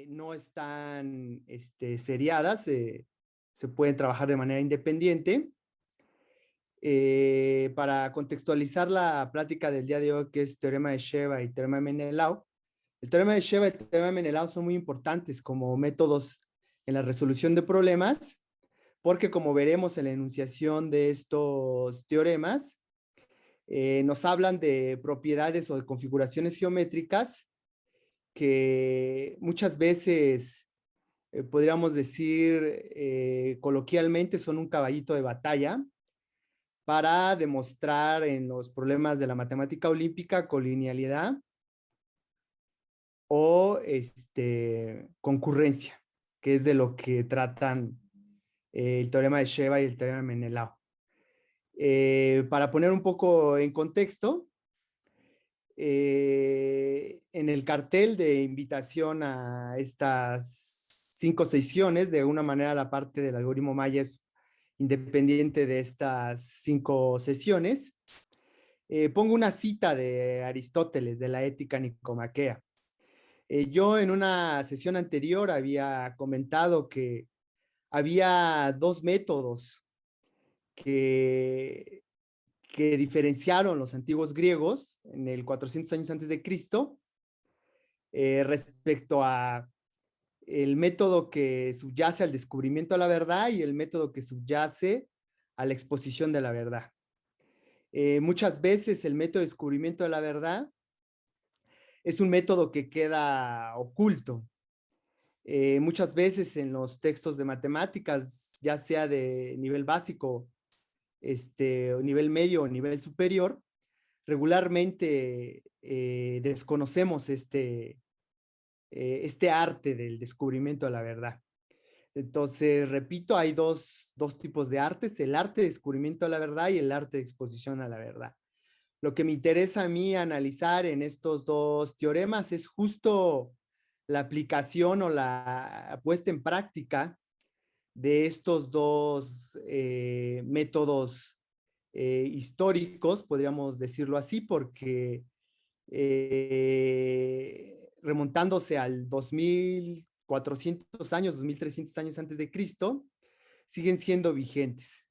no están seriadas, se pueden trabajar de manera independiente. Para contextualizar la plática del día de hoy, que es teorema de Sheva y teorema de Menelau, el teorema de Sheva y el teorema de Menelau son muy importantes como métodos en la resolución de problemas, porque como veremos en la enunciación de estos teoremas, nos hablan de propiedades o de configuraciones geométricas que muchas veces podríamos decir coloquialmente son un caballito de batalla para demostrar en los problemas de la matemática olímpica colinealidad o concurrencia, que es de lo que tratan el teorema de Sheva y el teorema de Menelau. Para poner un poco en contexto, en el cartel de invitación a estas 5 sesiones, de alguna manera la parte del algoritmo Maya es independiente de estas 5 sesiones. Pongo una cita de Aristóteles, de la Ética Nicomaquea. Yo en una sesión anterior había comentado que había 2 métodos que diferenciaron los antiguos griegos en el 400 años antes de Cristo respecto a el método que subyace al descubrimiento de la verdad y el método que subyace a la exposición de la verdad. Muchas veces el método de descubrimiento de la verdad es un método que queda oculto. Muchas veces en los textos de matemáticas, ya sea de nivel básico, nivel medio o nivel superior, regularmente desconocemos este arte del descubrimiento de la verdad. Entonces, repito, hay dos tipos de artes, el arte de descubrimiento de la verdad y el arte de exposición a la verdad. Lo que me interesa a mí analizar en estos 2 teoremas es justo la aplicación o la puesta en práctica de estos 2 métodos históricos, podríamos decirlo así, porque remontándose al 2400 años, 2300 años antes de Cristo, siguen siendo vigentes.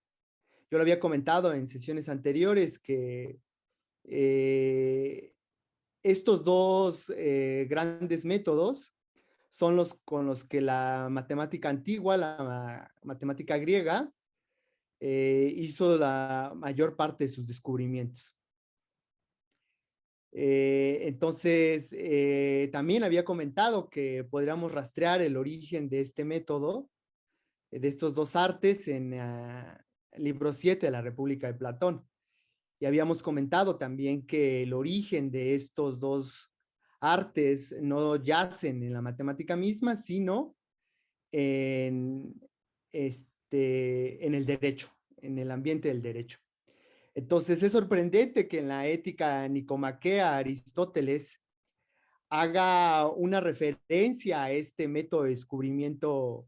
Yo lo había comentado en sesiones anteriores que estos 2 grandes métodos son los con los que la matemática antigua, la matemática griega, hizo la mayor parte de sus descubrimientos. Entonces, también había comentado que podríamos rastrear el origen de este método, de estos 2 artes, en el libro 7 de la República de Platón. Y habíamos comentado también que el origen de estos 2 artes no yacen en la matemática misma, sino en, en el derecho, en el ambiente del derecho. Entonces es sorprendente que en la Ética Nicomaquea Aristóteles haga una referencia a este método de descubrimiento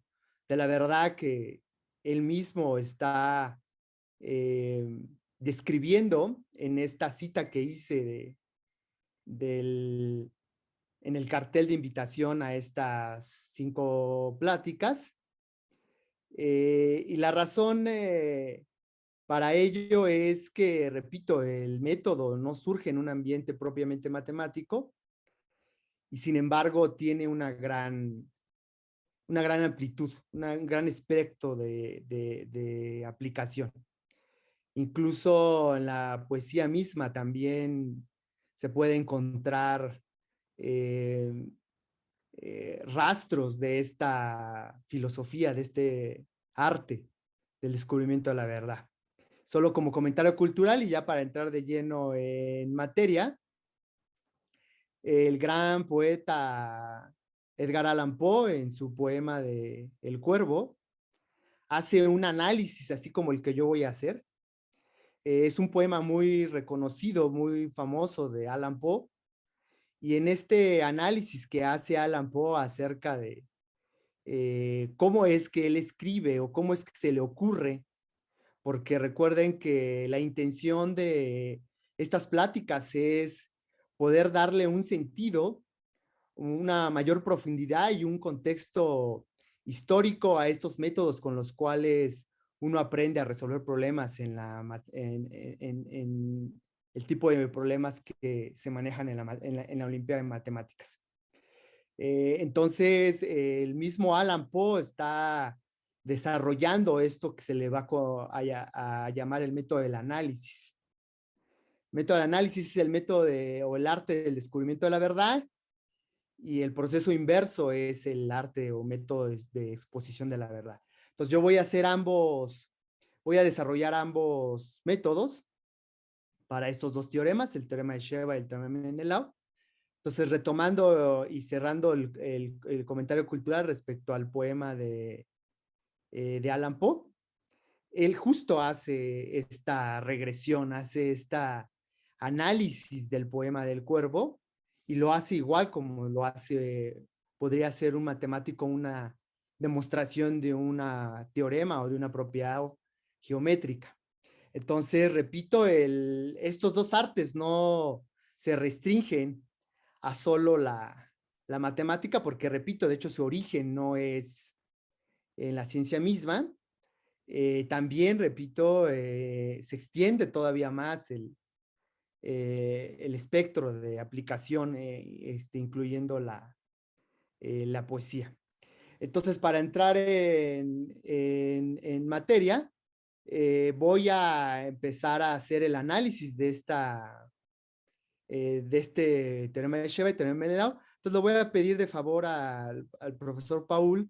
de la verdad que él mismo está describiendo en esta cita que hice en el cartel de invitación a estas 5 pláticas. Y la razón para ello es que, repito, el método no surge en un ambiente propiamente matemático y sin embargo tiene una gran amplitud, un gran espectro de aplicación. Incluso en la poesía misma también se puede encontrar rastros de esta filosofía, de este arte del descubrimiento de la verdad. Solo como comentario cultural y ya para entrar de lleno en materia, el gran poeta Edgar Allan Poe en su poema de El Cuervo hace un análisis así como el que yo voy a hacer. Es un poema muy reconocido, muy famoso de Allan Poe, y en este análisis que hace Allan Poe acerca de cómo es que él escribe o cómo es que se le ocurre, porque recuerden que la intención de estas pláticas es poder darle un sentido una mayor profundidad y un contexto histórico a estos métodos con los cuales uno aprende a resolver problemas en el tipo de problemas que se manejan en la Olimpiada de Matemáticas. Entonces, el mismo Alan Poe está desarrollando esto que se le va a llamar el método del análisis. El método del análisis es el método o el arte del descubrimiento de la verdad, y el proceso inverso es el arte o método de exposición de la verdad. Entonces, yo voy a desarrollar ambos métodos para estos dos teoremas, el teorema de Sheva y el teorema de Menelao. Entonces, retomando y cerrando el comentario cultural respecto al poema de Alan Poe, él justo hace esta regresión, hace esta análisis del poema del cuervo, y lo hace igual como lo hace, podría ser un matemático, una demostración de una teorema o de una propiedad geométrica. Entonces, repito, estos dos artes no se restringen a solo la matemática, porque repito, de hecho su origen no es en la ciencia misma. También, repito, se extiende todavía más el espectro de aplicación, incluyendo la poesía. Entonces, para entrar en materia, voy a empezar a hacer el análisis de este teorema de Sheva y teorema de Menelao. Entonces, lo voy a pedir de favor al profesor Paul.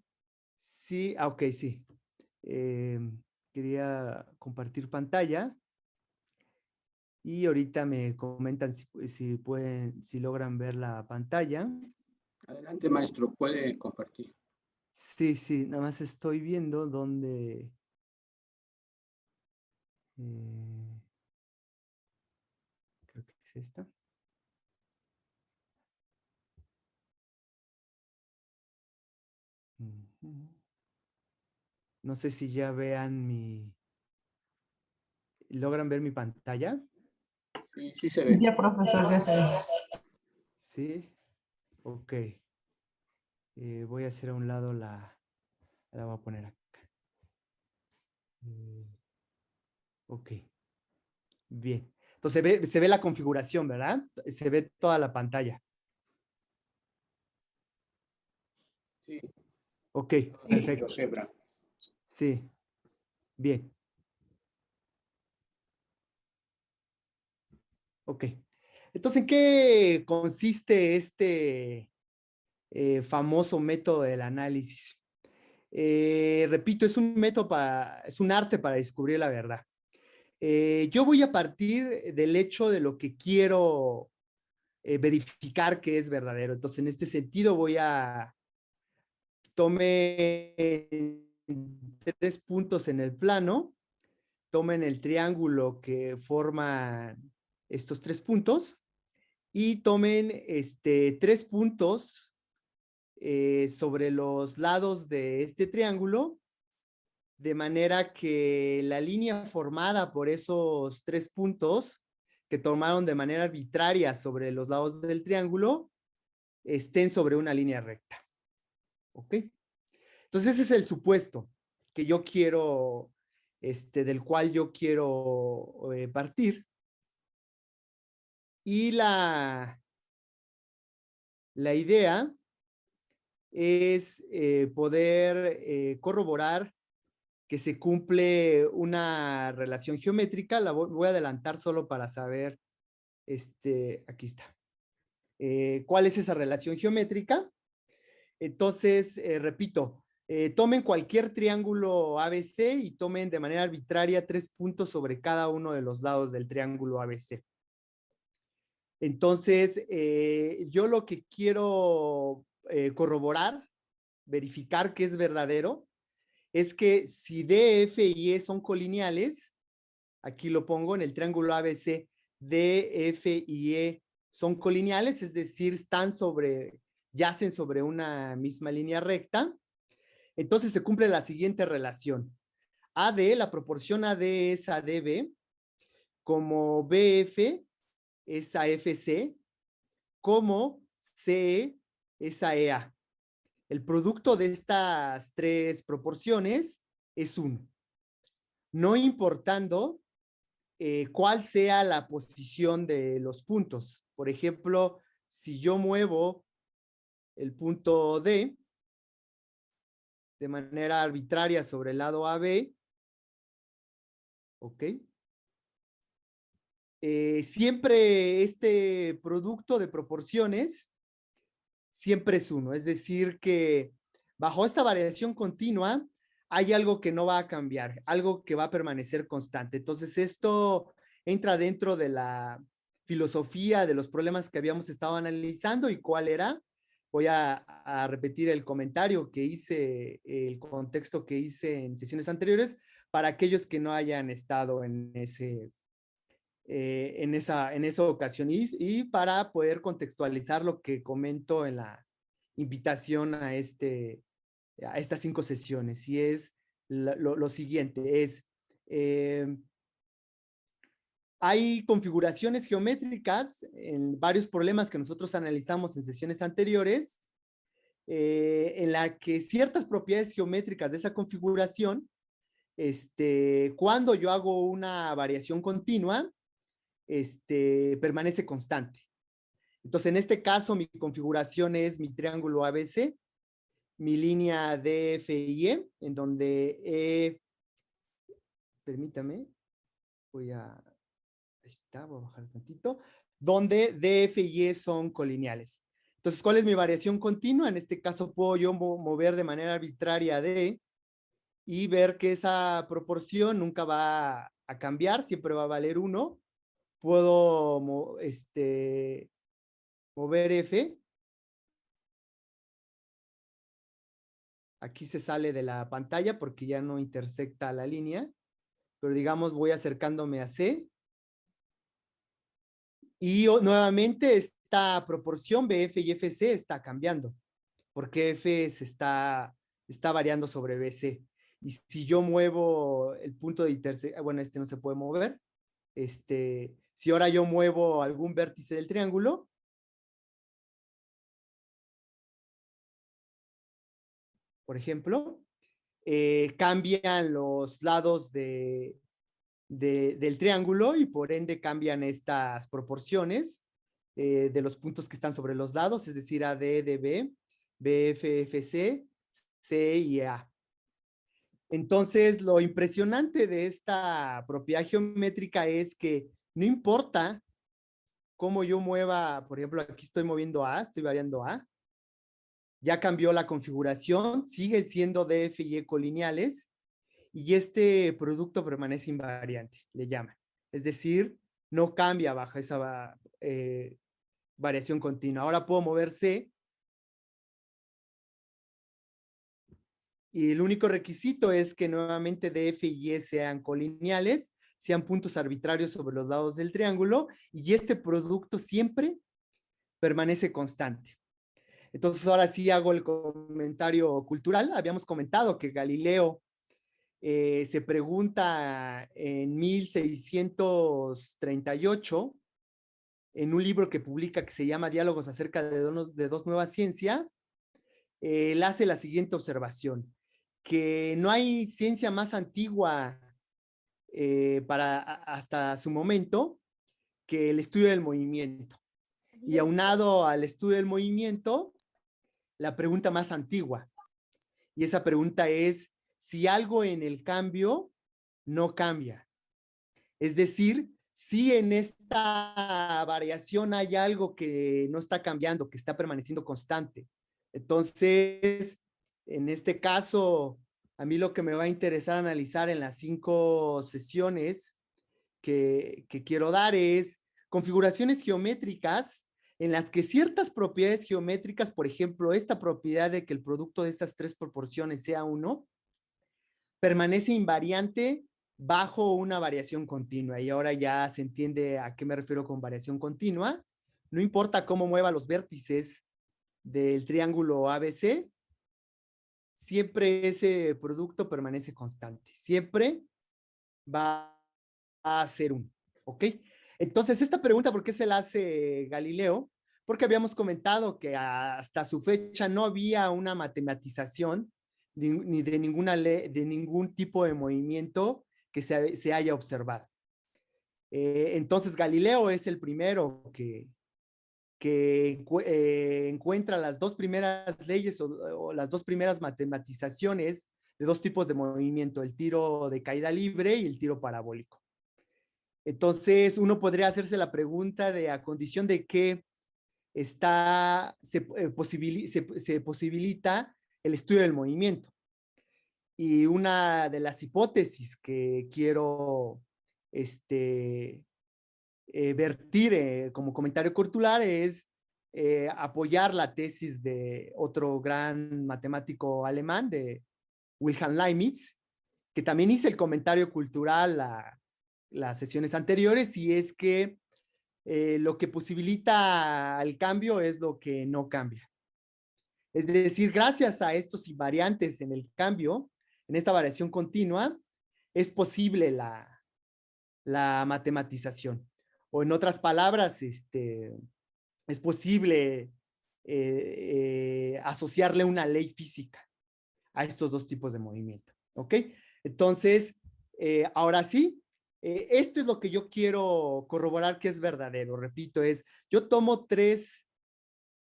Sí, ok, sí. Eh, Quería compartir pantalla y ahorita me comentan si pueden, si logran ver la pantalla. Adelante, maestro, puede compartir. Sí, sí, nada más estoy viendo dónde. eh, Creo que es esta. Ujú. No sé si ya vean ¿logran ver mi pantalla? Sí, sí se ve. Ya, profesor, ya se ve. Sí, ok. Voy a hacer a un lado la voy a poner acá. Ok, bien. Entonces se ve la configuración, ¿verdad? Se ve toda la pantalla. Sí, Ok, perfecto. GeoGebra. Sí, bien. Ok. Entonces, ¿en qué consiste este famoso método del análisis? Repito, es un método es un arte para descubrir la verdad. Yo voy a partir del hecho de lo que quiero verificar que es verdadero. Entonces, en este sentido, tome 3 puntos en el plano, tomen el triángulo que forma estos 3 puntos y tomen 3 puntos sobre los lados de este triángulo, de manera que la línea formada por esos 3 puntos que tomaron de manera arbitraria sobre los lados del triángulo estén sobre una línea recta. ¿Ok? Entonces ese es el supuesto que yo quiero, del cual yo quiero partir. Y la idea es poder corroborar que se cumple una relación geométrica. La voy a adelantar solo para saber, aquí está. ¿Cuál es esa relación geométrica? Entonces, repito, tomen cualquier triángulo ABC y tomen de manera arbitraria 3 puntos sobre cada uno de los lados del triángulo ABC. Entonces, yo lo que quiero corroborar, verificar que es verdadero, es que si D, F y E son colineales, aquí lo pongo en el triángulo ABC, D, F y E son colineales, es decir, yacen sobre una misma línea recta, entonces se cumple la siguiente relación. AD, la proporción AD es a DB, como BF es a FC, como CE esa EA. El producto de estas tres proporciones es 1, no importando cuál sea la posición de los puntos. Por ejemplo, si yo muevo el punto D de manera arbitraria sobre el lado AB, ¿ok? Siempre este producto de proporciones siempre es 1, es decir que bajo esta variación continua hay algo que no va a cambiar, algo que va a permanecer constante. Entonces esto entra dentro de la filosofía de los problemas que habíamos estado analizando. ¿Y cuál era? Voy a repetir el comentario que hice, el contexto que hice en sesiones anteriores para aquellos que no hayan estado en esa ocasión y para poder contextualizar lo que comento en la invitación a estas 5 sesiones. Y es lo siguiente, hay configuraciones geométricas en varios problemas que nosotros analizamos en sesiones anteriores, en la que ciertas propiedades geométricas de esa configuración, cuando yo hago una variación continua, permanece constante. Entonces, en este caso, mi configuración es mi triángulo ABC, mi línea DFIE, en donde permítame, ahí está, voy a bajar tantito, donde DF y E son colineales. Entonces, ¿cuál es mi variación continua? En este caso, puedo yo mover de manera arbitraria D y ver que esa proporción nunca va a cambiar, siempre va a valer 1. Puedo mover F. Aquí se sale de la pantalla porque ya no intersecta la línea, pero digamos voy acercándome a C y nuevamente esta proporción BF y FC está cambiando porque F está variando sobre BC. Y si yo muevo el punto de intersección, bueno, no se puede mover, si ahora yo muevo algún vértice del triángulo, por ejemplo, cambian los lados del triángulo y por ende cambian estas proporciones de los puntos que están sobre los lados, es decir, AD, DB, BFFC, C y A. Entonces, lo impresionante de esta propiedad geométrica es que no importa cómo yo mueva, por ejemplo, aquí estoy moviendo A, estoy variando A, ya cambió la configuración, sigue siendo DF y E colineales, y este producto permanece invariante, le llaman. Es decir, no cambia bajo esa variación continua. Ahora puedo mover C y el único requisito es que nuevamente DF y E sean colineales, sean puntos arbitrarios sobre los lados del triángulo y este producto siempre permanece constante. Entonces ahora sí hago el comentario cultural. Habíamos comentado que Galileo se pregunta en 1638 en un libro que publica que se llama Diálogos acerca de dos nuevas ciencias, él hace la siguiente observación, que no hay ciencia más antigua hasta su momento que el estudio del movimiento. Y aunado al estudio del movimiento, la pregunta más antigua. Y esa pregunta es si algo en el cambio no cambia. Es decir, si en esta variación hay algo que no está cambiando, que está permaneciendo constante. Entonces, en este caso, a mí lo que me va a interesar analizar en las 5 sesiones que quiero dar es configuraciones geométricas en las que ciertas propiedades geométricas, por ejemplo, esta propiedad de que el producto de estas 3 proporciones sea 1, permanece invariante bajo una variación continua. Y ahora ya se entiende a qué me refiero con variación continua. No importa cómo mueva los vértices del triángulo ABC, siempre ese producto permanece constante. Siempre va a ser 1. ¿Ok? Entonces, esta pregunta, ¿por qué se la hace Galileo? porque habíamos comentado que hasta su fecha no había una matematización ni de de ningún tipo de movimiento que se haya observado. Entonces Galileo es el primero que encuentra las dos primeras leyes o las dos primeras matematizaciones de dos tipos de movimiento, el tiro de caída libre y el tiro parabólico. Entonces, uno podría hacerse la pregunta de a condición de que se posibilita el estudio del movimiento. Y una de las hipótesis que quiero vertir como comentario curricular es apoyar la tesis de otro gran matemático alemán, de Wilhelm Leibniz, que también hice el comentario cultural las sesiones anteriores, y es que lo que posibilita el cambio es lo que no cambia. Es decir, gracias a estos invariantes en el cambio, en esta variación continua, es posible la matematización. O en otras palabras, es posible asociarle una ley física a estos dos tipos de movimiento. ¿Ok? Entonces, ahora sí, esto es lo que yo quiero corroborar que es verdadero. Repito, yo tomo tres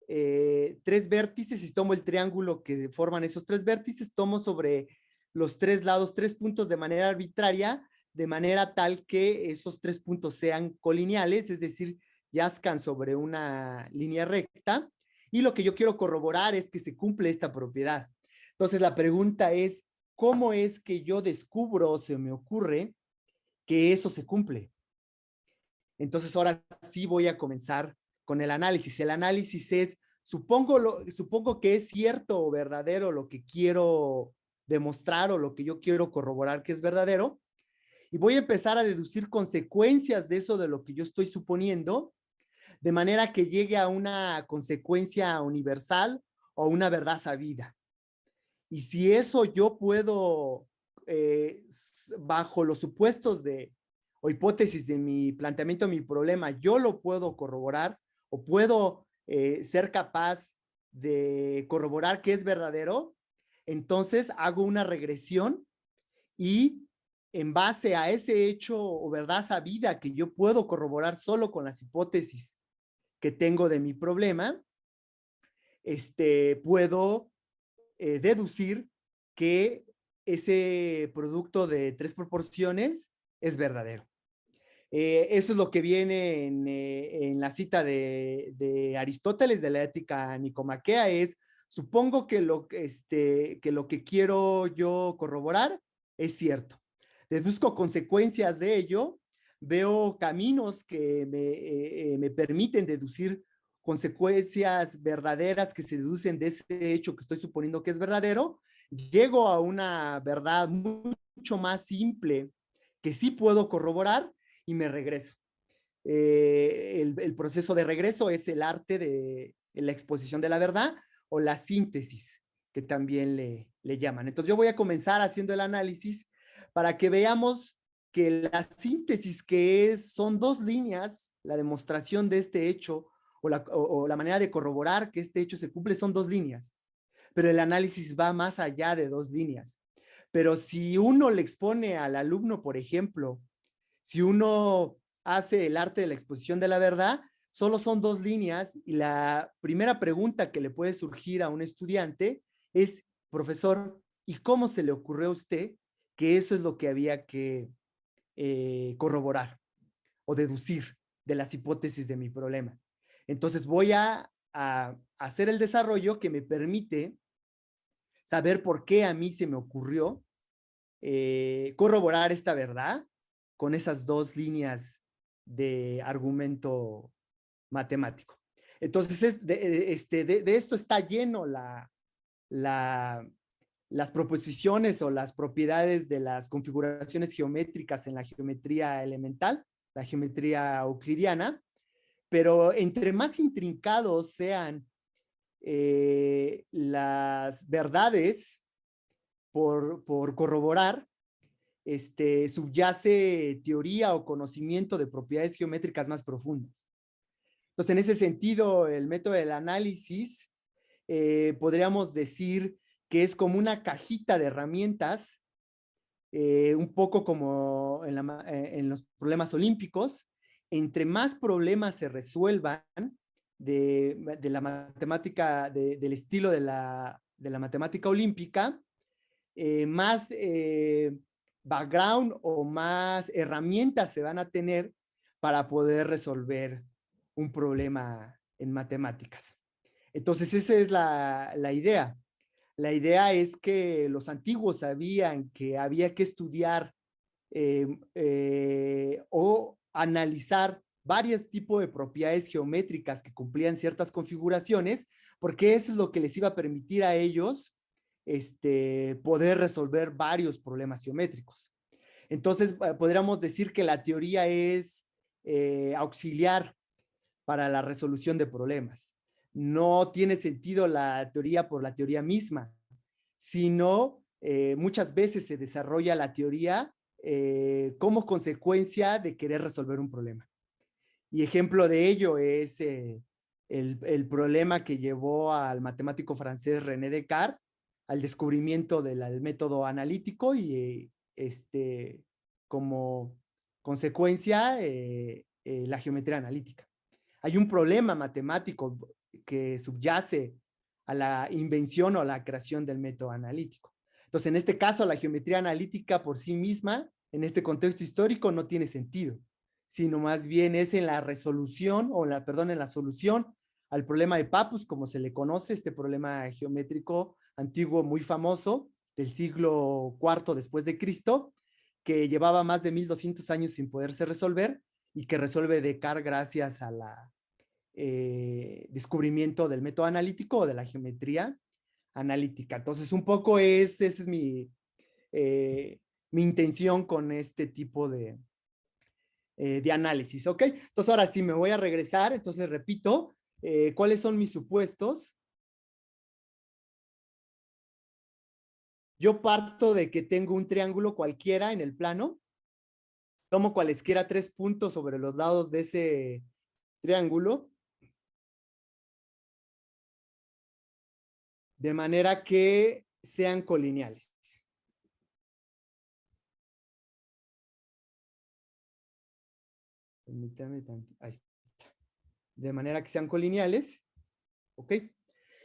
vértices y tomo el triángulo que forman esos tres vértices, tomo sobre los tres lados 3 puntos de manera arbitraria, de manera tal que esos 3 puntos sean colineales, es decir, yazcan sobre una línea recta, y lo que yo quiero corroborar es que se cumple esta propiedad. Entonces la pregunta es, ¿cómo es que yo descubro o se me ocurre que eso se cumple? Entonces ahora sí voy a comenzar con el análisis. El análisis es, supongo que es cierto o verdadero lo que quiero demostrar o lo que yo quiero corroborar que es verdadero, y voy a empezar a deducir consecuencias de eso de lo que yo estoy suponiendo, de manera que llegue a una consecuencia universal o una verdad sabida. Y si eso yo puedo, bajo los supuestos o hipótesis de mi planteamiento de mi problema, yo lo puedo corroborar o puedo ser capaz de corroborar que es verdadero, entonces hago una regresión y en base a ese hecho o verdad sabida que yo puedo corroborar solo con las hipótesis que tengo de mi problema, puedo deducir que ese producto de tres proporciones es verdadero. Eso es lo que viene en la cita de Aristóteles de la ética nicomaquea, es supongo que lo que quiero yo corroborar es cierto. Deduzco consecuencias de ello, veo caminos que me permiten deducir consecuencias verdaderas que se deducen de ese hecho que estoy suponiendo que es verdadero, llego a una verdad mucho más simple que sí puedo corroborar y me regreso. El proceso de regreso es el arte de la exposición de la verdad o la síntesis, que también le llaman. Entonces yo voy a comenzar haciendo el análisis para que veamos que la síntesis son dos líneas, la demostración de este hecho o la manera de corroborar que este hecho se cumple son dos líneas, pero el análisis va más allá de dos líneas. Pero si uno le expone al alumno, por ejemplo, si uno hace el arte de la exposición de la verdad, solo son dos líneas y la primera pregunta que le puede surgir a un estudiante es, profesor, ¿y cómo se le ocurrió a usted que eso es lo que había que corroborar o deducir de las hipótesis de mi problema? Entonces voy a hacer el desarrollo que me permite saber por qué a mí se me ocurrió corroborar esta verdad con esas dos líneas de argumento matemático. Entonces, de esto está lleno las proposiciones o las propiedades de las configuraciones geométricas en la geometría elemental, la geometría euclidiana, pero entre más intrincados sean las verdades por corroborar, subyace teoría o conocimiento de propiedades geométricas más profundas. Entonces, en ese sentido, el método del análisis, podríamos decir que es como una cajita de herramientas, un poco como en los problemas olímpicos. Entre más problemas se resuelvan de la matemática, del estilo de la matemática olímpica, más background o más herramientas se van a tener para poder resolver un problema en matemáticas. Entonces, esa es la idea. La idea es que los antiguos sabían que había que estudiar o analizar varios tipos de propiedades geométricas que cumplían ciertas configuraciones, porque eso es lo que les iba a permitir a ellos poder resolver varios problemas geométricos. Entonces, podríamos decir que la teoría es auxiliar para la resolución de problemas. No tiene sentido la teoría por la teoría misma, sino muchas veces se desarrolla la teoría como consecuencia de querer resolver un problema. Y ejemplo de ello es el problema que llevó al matemático francés René Descartes al descubrimiento del método analítico y como consecuencia la geometría analítica. Hay un problema matemático que subyace a la invención o la creación del método analítico. Entonces, en este caso, la geometría analítica por sí misma, en este contexto histórico, no tiene sentido, sino más bien es en la resolución, en la solución al problema de Pappus, como se le conoce, este problema geométrico antiguo muy famoso del siglo IV después de Cristo, que llevaba más de 1200 años sin poderse resolver y que resuelve Descartes gracias a la descubrimiento del método analítico o de la geometría analítica. Entonces, un poco esa es mi intención con este tipo de análisis, ¿ok? Entonces, ahora sí me voy a regresar, entonces repito, ¿cuáles son mis supuestos? Yo parto de que tengo un triángulo cualquiera en el plano, tomo cualesquiera 3 puntos sobre los lados de ese triángulo, de manera que sean colineales. Permítame tantito. Ahí está. De manera que sean colineales, ¿ok?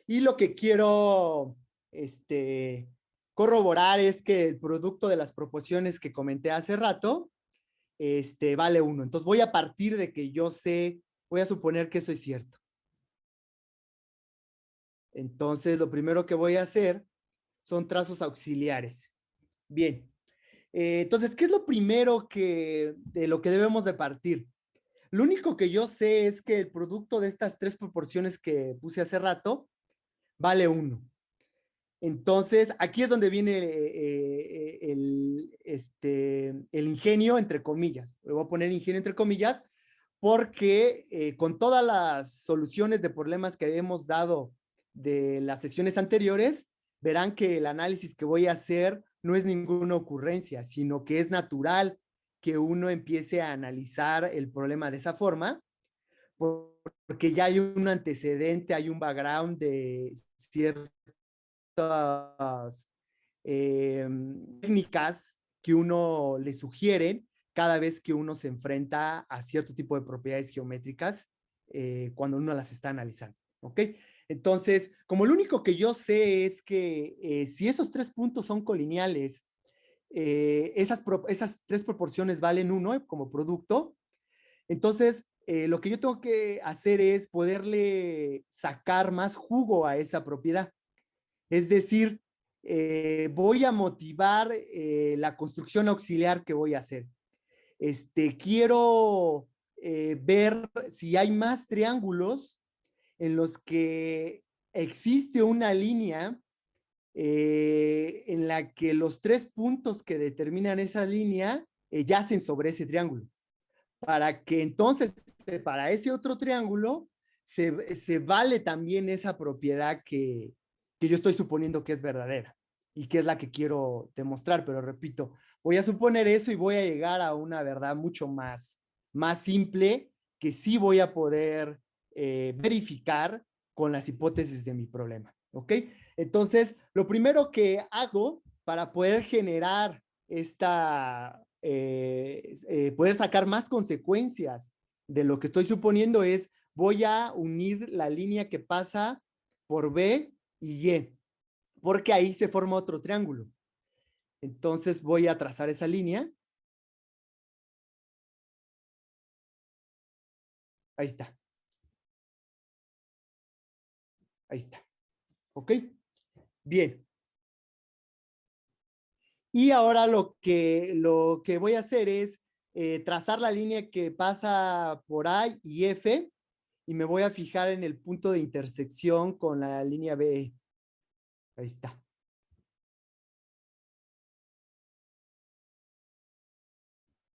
Y lo que quiero corroborar es que el producto de las proporciones que comenté hace rato vale 1. Entonces voy a partir de que yo sé, voy a suponer que eso es cierto. Entonces lo primero que voy a hacer son trazos auxiliares. Bien. Entonces, ¿qué es lo primero de lo que debemos de partir? Lo único que yo sé es que el producto de estas 3 proporciones que puse hace rato vale 1. Entonces, aquí es donde viene el ingenio, entre comillas. Le voy a poner ingenio entre comillas, porque con todas las soluciones de problemas que hemos dado de las sesiones anteriores, verán que el análisis que voy a hacer no es ninguna ocurrencia, sino que es natural que uno empiece a analizar el problema de esa forma, porque ya hay un antecedente, hay un background de ciertas técnicas que uno le sugieren cada vez que uno se enfrenta a cierto tipo de propiedades geométricas cuando uno las está analizando, ¿ok? Entonces, como lo único que yo sé es que si esos 3 puntos son colineales, esas 3 proporciones valen 1 como producto, entonces lo que yo tengo que hacer es poderle sacar más jugo a esa propiedad. Es decir, voy a motivar la construcción auxiliar que voy a hacer. Quiero ver si hay más triángulos en los que existe una línea en la que los 3 puntos que determinan esa línea yacen sobre ese triángulo. Para que entonces, para ese otro triángulo, se vale también esa propiedad que yo estoy suponiendo que es verdadera y que es la que quiero demostrar, pero repito, voy a suponer eso y voy a llegar a una verdad mucho más simple que sí voy a poder verificar con las hipótesis de mi problema. ¿Ok? Entonces, lo primero que hago para poder generar poder sacar más consecuencias de lo que estoy suponiendo es, voy a unir la línea que pasa por B y Y, porque ahí se forma otro triángulo. Entonces voy a trazar esa línea. Ahí está. Ahí está. ¿Ok? Bien. Y ahora lo que voy a hacer es trazar la línea que pasa por A y F y me voy a fijar en el punto de intersección con la línea B. Ahí está.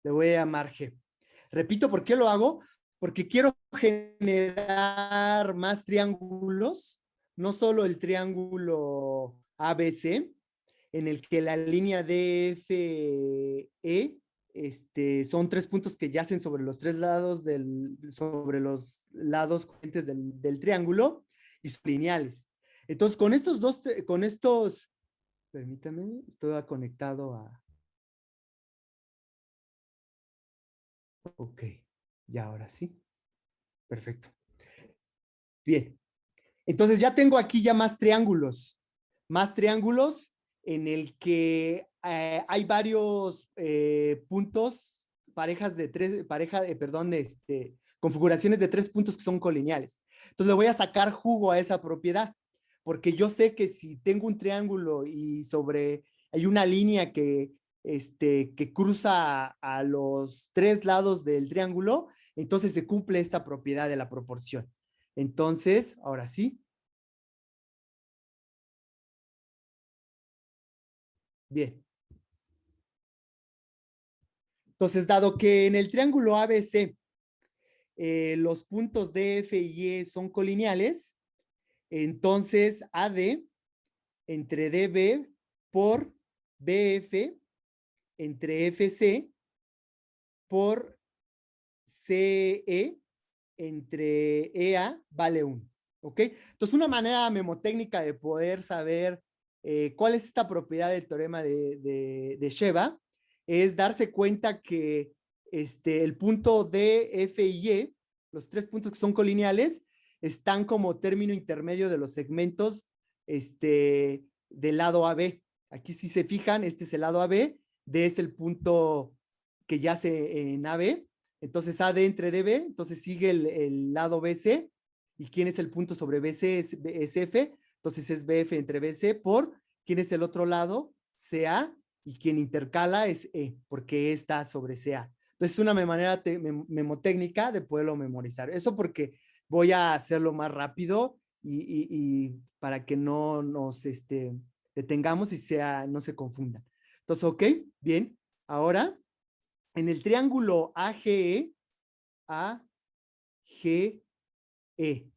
Le voy a llamar G. Repito, ¿por qué lo hago? Porque quiero generar más triángulos, no solo el triángulo ABC, en el que la línea DFE son tres puntos que yacen sobre los tres lados sobre los lados corrientes del triángulo y son lineales. Entonces, permítame, estoy conectado a... Ok, ya ahora sí. Perfecto. Bien. Entonces ya tengo aquí ya más triángulos en el que hay varios puntos, configuraciones de tres puntos que son colineales. Entonces le voy a sacar jugo a esa propiedad, porque yo sé que si tengo un triángulo y hay una línea que cruza a los tres lados del triángulo, entonces se cumple esta propiedad de la proporción. Entonces, ahora sí. Bien. Entonces, dado que en el triángulo ABC los puntos D, F y E son colineales, entonces AD entre DB por BF entre FC por CE entre EA vale 1. ¿Ok? Entonces, una manera memotécnica de poder saber cuál es esta propiedad del teorema de Sheva es darse cuenta que el punto D, F y E, los tres puntos que son colineales, están como término intermedio de los segmentos del lado AB. Aquí si se fijan, este es el lado AB, D es el punto que yace en AB, entonces AD entre DB, entonces sigue el lado BC, y quién es el punto sobre BC es F, entonces es BF entre BC por quién es el otro lado, CA, y quien intercala es E, porque E está sobre CA. Entonces es una manera memotécnica de poderlo memorizar. Eso porque voy a hacerlo más rápido y para que no nos detengamos y no se confundan. Entonces, ok, bien. Ahora, en el triángulo AGE, AGE,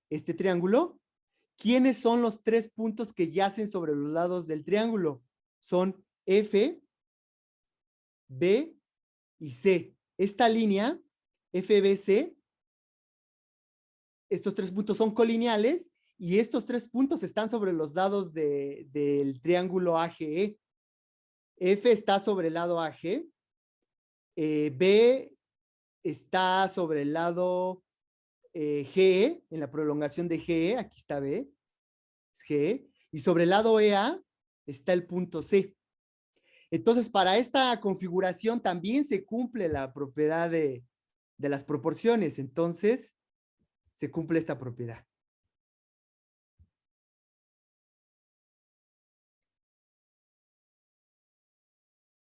este triángulo, ¿quiénes son los tres puntos que yacen sobre los lados del triángulo? Son F, B y C. Esta línea, FBC, estos tres puntos son colineales y estos tres puntos están sobre los lados del triángulo AGE. F está sobre el lado AG, B está sobre el lado GE, en la prolongación de GE, aquí está B, es GE, y sobre el lado EA está el punto C. Entonces, para esta configuración también se cumple la propiedad de las proporciones, entonces se cumple esta propiedad.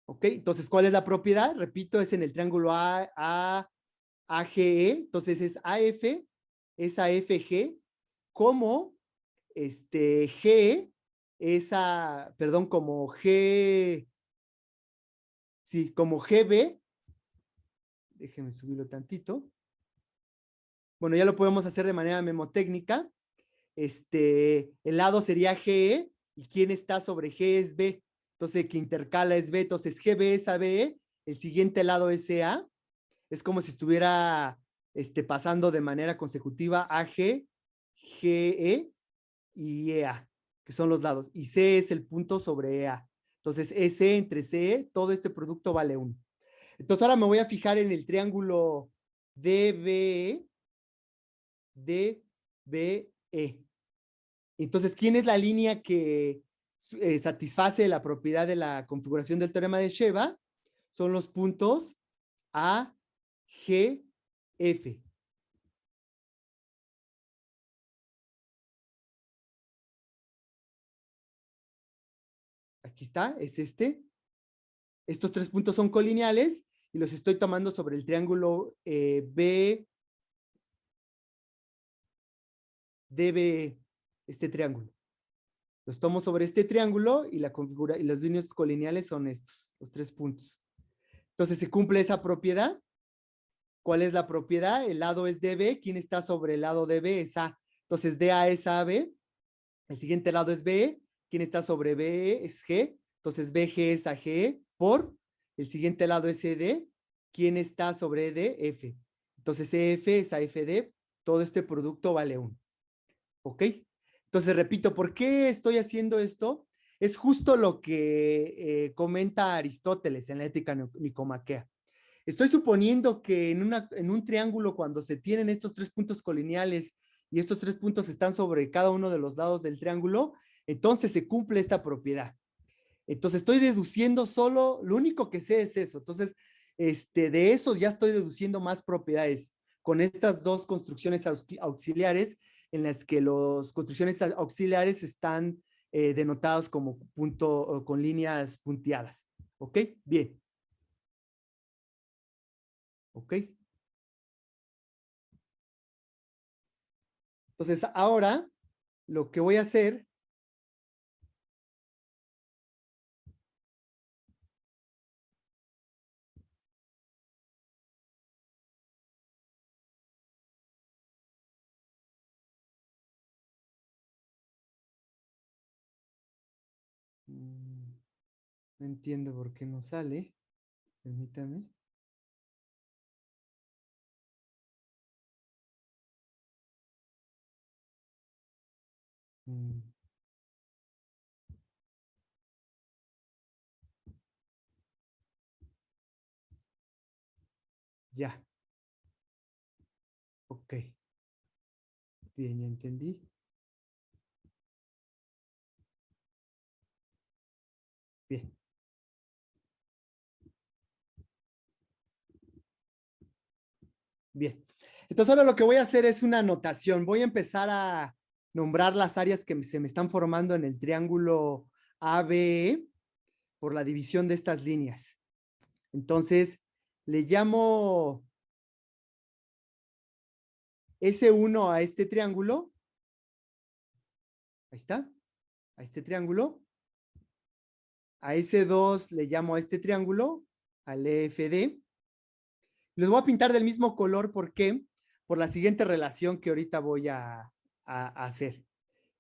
¿Ok? Entonces, ¿cuál es la propiedad? Repito, es en el triángulo AGE, entonces es AF, es AFG, como G, como G, sí, como GB, déjenme subirlo tantito. Bueno, ya lo podemos hacer de manera memotécnica. El lado sería GE y quien está sobre G es B. Entonces, que intercala es B. Entonces, GB es AB, el siguiente lado es CA. Es como si estuviera pasando de manera consecutiva AG, GE y EA, que son los lados. Y C es el punto sobre EA. Entonces, EC entre CE, todo este producto vale 1. Entonces, ahora me voy a fijar en el triángulo DBE, DBE. Entonces, ¿quién es la línea que satisface la propiedad de la configuración del teorema de Sheva? Son los puntos A, G, F. Aquí está, es este. Estos 3 puntos son colineales y los estoy tomando sobre el triángulo B, DBE, este triángulo. Los tomo sobre este triángulo y y los líneas colineales son estos, los 3 puntos. Entonces se cumple esa propiedad. ¿Cuál es la propiedad? El lado es DB. ¿Quién está sobre el lado DB? Es A. Entonces DA es AB. El siguiente lado es BE. ¿Quién está sobre BE? Es G. Entonces BG es AG por el siguiente lado es ED. ¿Quién está sobre ED? F. Entonces EF es AFD. Todo este producto vale 1. ¿Ok? Entonces repito, ¿por qué estoy haciendo esto? Es justo lo que comenta Aristóteles en la Ética Nicomaquea. Estoy suponiendo que en un triángulo, cuando se tienen estos 3 puntos colineales y estos 3 puntos están sobre cada uno de los lados del triángulo, entonces se cumple esta propiedad. Entonces estoy deduciendo solo, lo único que sé es eso. Entonces, de eso ya estoy deduciendo más propiedades con estas 2 construcciones auxiliares en las que las construcciones auxiliares están denotadas como punto, con líneas punteadas. ¿Ok? Bien. ¿Ok? Entonces, ahora lo que voy a hacer no entiendo por qué no sale. Permítame. Ya. Ok. Bien, ya entendí. Bien. Bien. Entonces ahora lo que voy a hacer es una anotación. Voy a empezar a nombrar las áreas que se me están formando en el triángulo ABE por la división de estas líneas. Entonces, le llamo S1 a este triángulo. Ahí está. A este triángulo. A S2 le llamo a este triángulo, al EFD. Les voy a pintar del mismo color, ¿por qué? Por la siguiente relación que ahorita voy a hacer.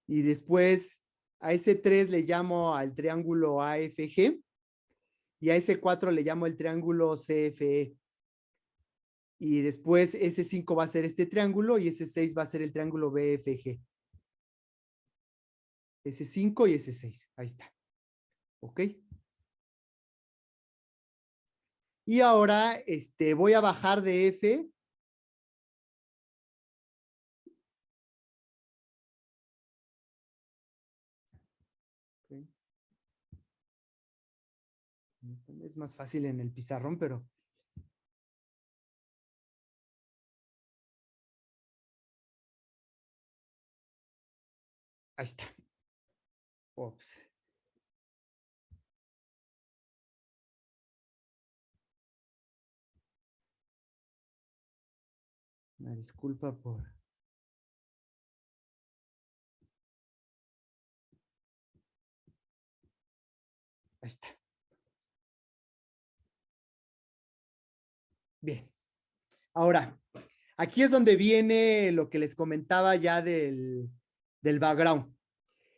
Y después a S3 le llamo al triángulo AFG y a S4 le llamo el triángulo CFE. Y después S5 va a ser este triángulo y S6 va a ser el triángulo BFG. S5 y S6, ahí está. ¿Ok? Y ahora voy a bajar de F. Okay. Es más fácil en el pizarrón, pero ahí está. Ops. Una disculpa por... Ahí está. Bien. Ahora, aquí es donde viene lo que les comentaba ya del background.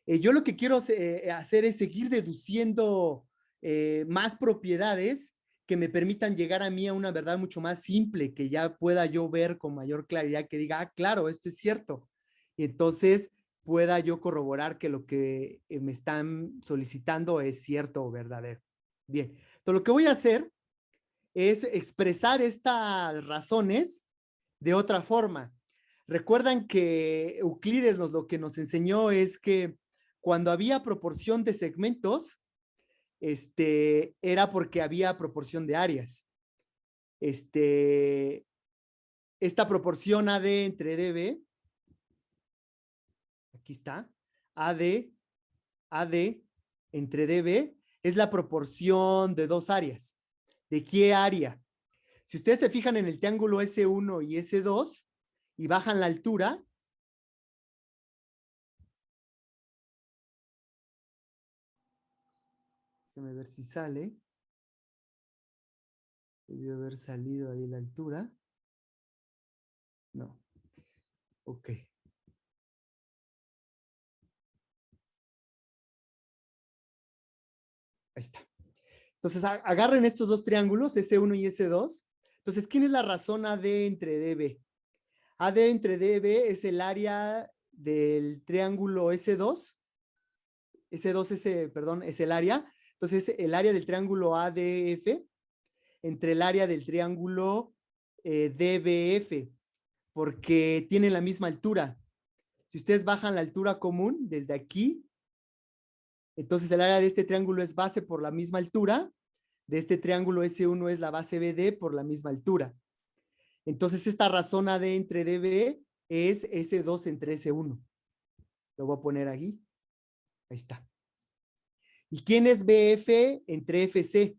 Yo lo que quiero hacer es seguir deduciendo más propiedades que me permitan llegar a mí a una verdad mucho más simple, que ya pueda yo ver con mayor claridad, que diga, ah, claro, esto es cierto. Y entonces pueda yo corroborar que lo que me están solicitando es cierto o verdadero. Bien, entonces lo que voy a hacer es expresar estas razones de otra forma. Recuerdan que Euclides lo que nos enseñó es que cuando había proporción de segmentos, era porque había proporción de áreas. Esta proporción AD entre DB, aquí está, AD entre DB, es la proporción de dos áreas. ¿De qué área? Si ustedes se fijan en el triángulo S1 y S2 y bajan la altura, déjenme ver si sale. Debió haber salido ahí la altura. No. Ok. Ahí está. Entonces, agarren estos dos triángulos, S1 y S2. Entonces, ¿quién es la razón AD entre DB? AD entre DB es el área del triángulo S2. S2, perdón, es el área. Entonces, el área del triángulo ADF entre el área del triángulo DBF, porque tienen la misma altura. Si ustedes bajan la altura común desde aquí, entonces el área de este triángulo es base por la misma altura, de este triángulo S1 es la base BD por la misma altura. Entonces esta razón AD entre DB es S2 entre S1. Lo voy a poner aquí. Ahí está. ¿Y quién es BF entre FC?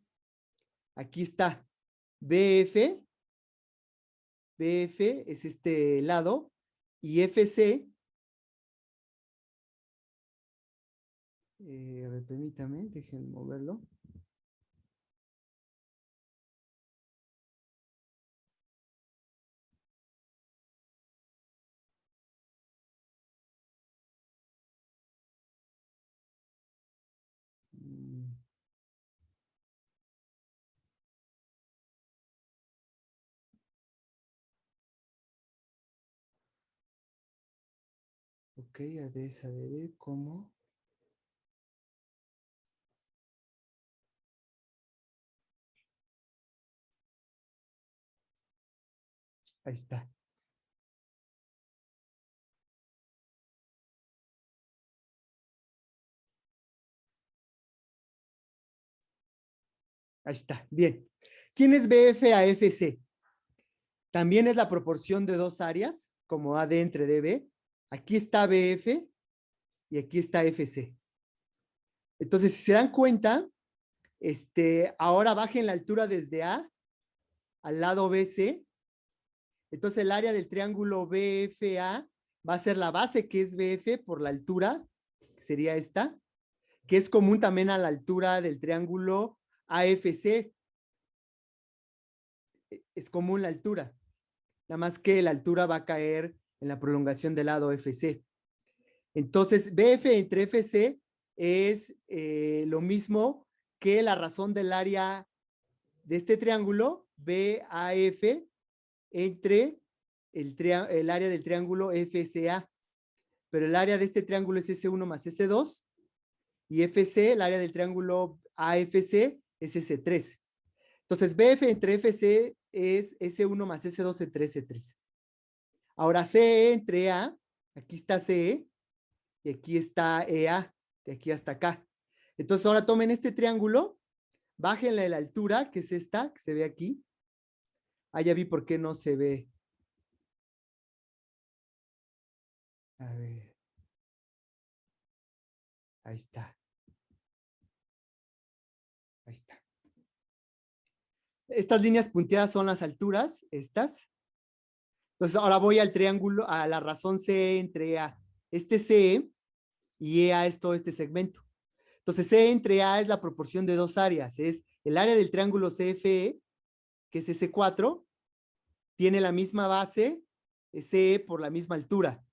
Aquí está. BF es este lado y FC, a ver, permítame, déjenme moverlo. Ok, AD es ADB, ¿cómo? Ahí está. Ahí está, bien. ¿Quién es BF a FC? También es la proporción de dos áreas, como AD entre DB. Aquí está BF y aquí está FC. Entonces, si se dan cuenta, ahora bajen la altura desde A al lado BC. Entonces, el área del triángulo BFA va a ser la base, que es BF, por la altura, que sería esta, que es común también a la altura del triángulo AFC. Es común la altura. Nada más que la altura va a caer en la prolongación del lado FC. Entonces, BF entre FC es lo mismo que la razón del área de este triángulo, BAF, entre el área del triángulo FCA. Pero el área de este triángulo es S1 más S2 y FC, el área del triángulo AFC, es S3. Entonces, BF entre FC es S1 más S2 entre S3. Ahora, CE entre A, aquí está CE, y aquí está EA, de aquí hasta acá. Entonces, ahora tomen este triángulo, bájenle la altura, que es esta, que se ve aquí. Ah, ya vi por qué no se ve. A ver. Ahí está. Ahí está. Estas líneas punteadas son las alturas, estas. Entonces, ahora voy al triángulo, a la razón CE entre A. Este CE y EA es todo este segmento. Entonces, C entre A es la proporción de dos áreas. Es el área del triángulo CFE, que es S4, tiene la misma base, CE por la misma altura.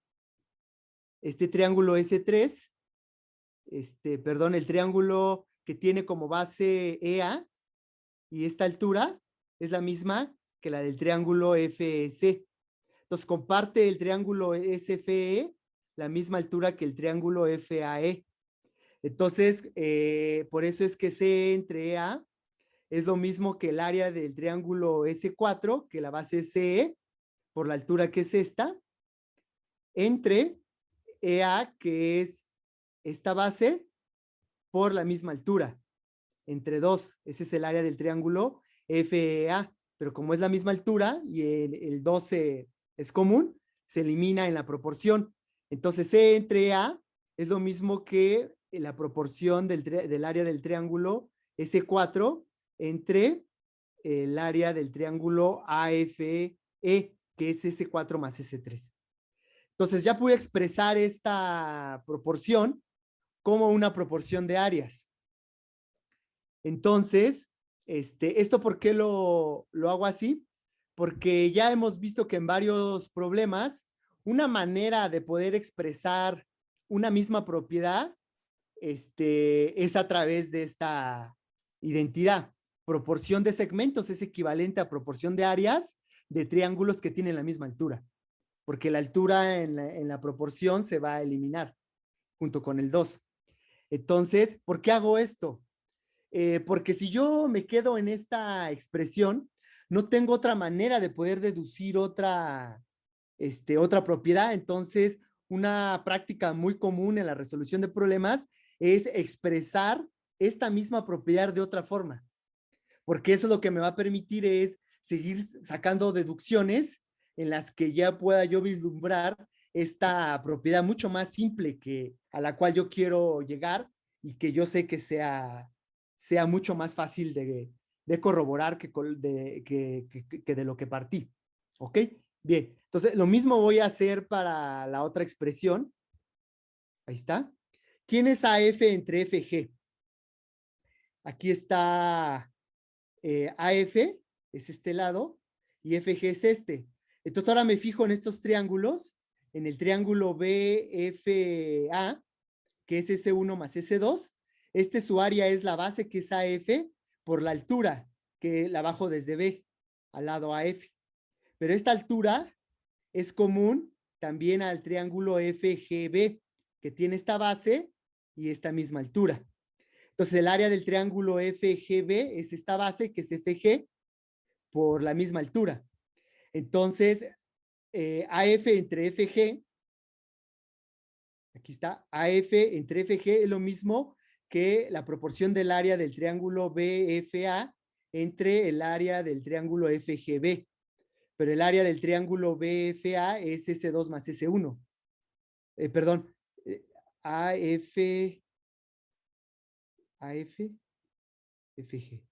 Este triángulo S3, perdón, el triángulo que tiene como base EA y esta altura es la misma que la del triángulo FEC. Entonces comparte el triángulo SFE la misma altura que el triángulo FAE. Entonces, por eso es que C entre EA es lo mismo que el área del triángulo S4, que la base CE, por la altura que es esta, entre EA, que es esta base, por la misma altura, entre 2. Ese es el área del triángulo FEA, pero como es la misma altura y el 12 es común, se elimina en la proporción. Entonces, C entre A es lo mismo que la proporción del área del triángulo S4 entre el área del triángulo AFE, que es S4 más S3. Entonces, ya pude expresar esta proporción como una proporción de áreas. Entonces, ¿esto por qué lo hago así? Porque ya hemos visto que en varios problemas, una manera de poder expresar una misma propiedad es a través de esta identidad. Proporción de segmentos es equivalente a proporción de áreas de triángulos que tienen la misma altura, porque la altura en la proporción se va a eliminar junto con el 2. Entonces, ¿por qué hago esto? Porque si yo me quedo en esta expresión, no tengo otra manera de poder deducir otra propiedad. Entonces, una práctica muy común en la resolución de problemas es expresar esta misma propiedad de otra forma, porque eso lo que me va a permitir es seguir sacando deducciones en las que ya pueda yo vislumbrar esta propiedad mucho más simple a la cual yo quiero llegar y que yo sé que sea mucho más fácil de corroborar que de lo que partí. ¿Ok? Bien, entonces lo mismo voy a hacer para la otra expresión. Ahí está. ¿Quién es AF entre FG? Aquí está AF, es este lado, y FG es este. Entonces ahora me fijo en estos triángulos, en el triángulo BFA, que es S1 más S2. Su área es la base, que es AF, por la altura, que la bajo desde B, al lado AF. Pero esta altura es común también al triángulo FGB, que tiene esta base y esta misma altura. Entonces, el área del triángulo FGB es esta base, que es FG, por la misma altura. Entonces, AF entre FG, aquí está, AF entre FG es lo mismo que la proporción del área del triángulo BFA entre el área del triángulo FGB. Pero el área del triángulo BFA es S2 más S1. Perdón, AF, FG.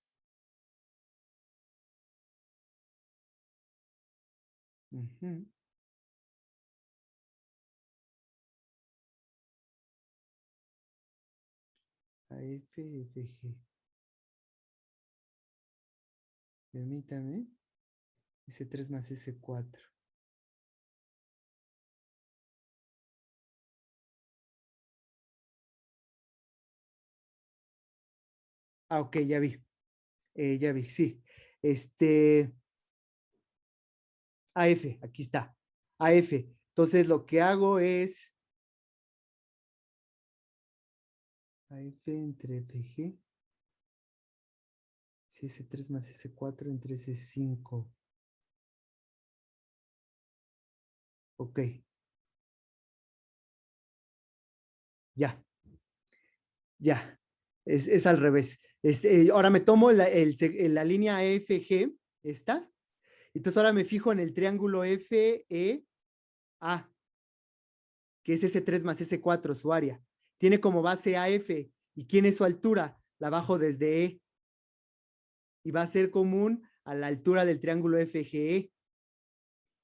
Uh-huh. AF, FG. Permítame. S3 más S4. Ok, ya vi. Ya vi, sí. AF, aquí está. AF. Entonces lo que hago es AF entre FG. S3 más S4 entre S5. Ok. Ya. Ya. Es al revés. Ahora me tomo la línea FG, esta. Entonces ahora me fijo en el triángulo FEA, que es S3 más S4, su área. Tiene como base AF. ¿Y quién es su altura? La bajo desde E. Y va a ser común a la altura del triángulo FGE.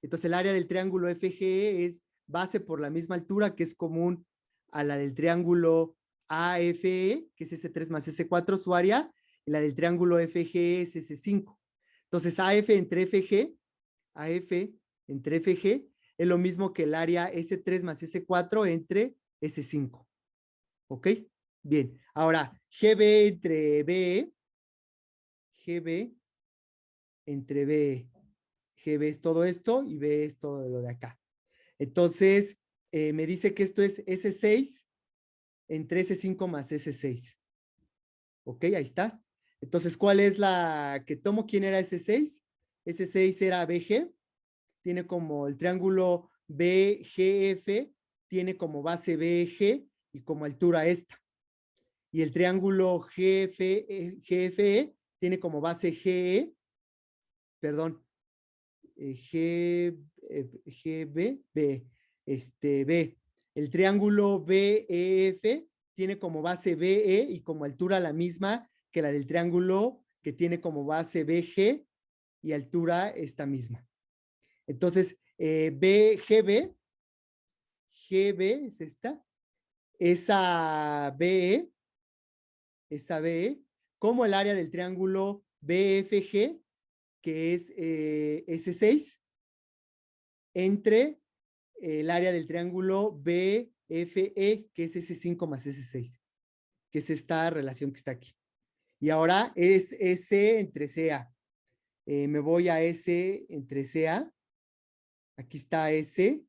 Entonces el área del triángulo FGE es base por la misma altura, que es común a la del triángulo AFE, que es S3 más S4, su área, y la del triángulo FGE es S5. Entonces AF entre FG es lo mismo que el área S3 más S4 entre S5. ¿Ok? Bien. Ahora, GB entre BE, GB entre BE. GB es todo esto y B es todo lo de acá. Entonces, me dice que esto es S6 entre S5 más S6. Ok, ahí está. Entonces, ¿cuál es la que tomo? ¿Quién era S6? S6 era BG. Tiene como el triángulo BGF, tiene como base BG y como altura esta. Y el triángulo GFE tiene como base GE, perdón, GB, B, B. El triángulo BEF tiene como base BE y como altura la misma que la del triángulo que tiene como base BG y altura esta misma. Entonces, BGB, GB es esta, esa BE, como el área del triángulo BFG, que es S6, entre el área del triángulo BFE, que es S5 más S6, que es esta relación que está aquí. Y ahora es S entre CA. Me voy a S entre CA. Aquí está S,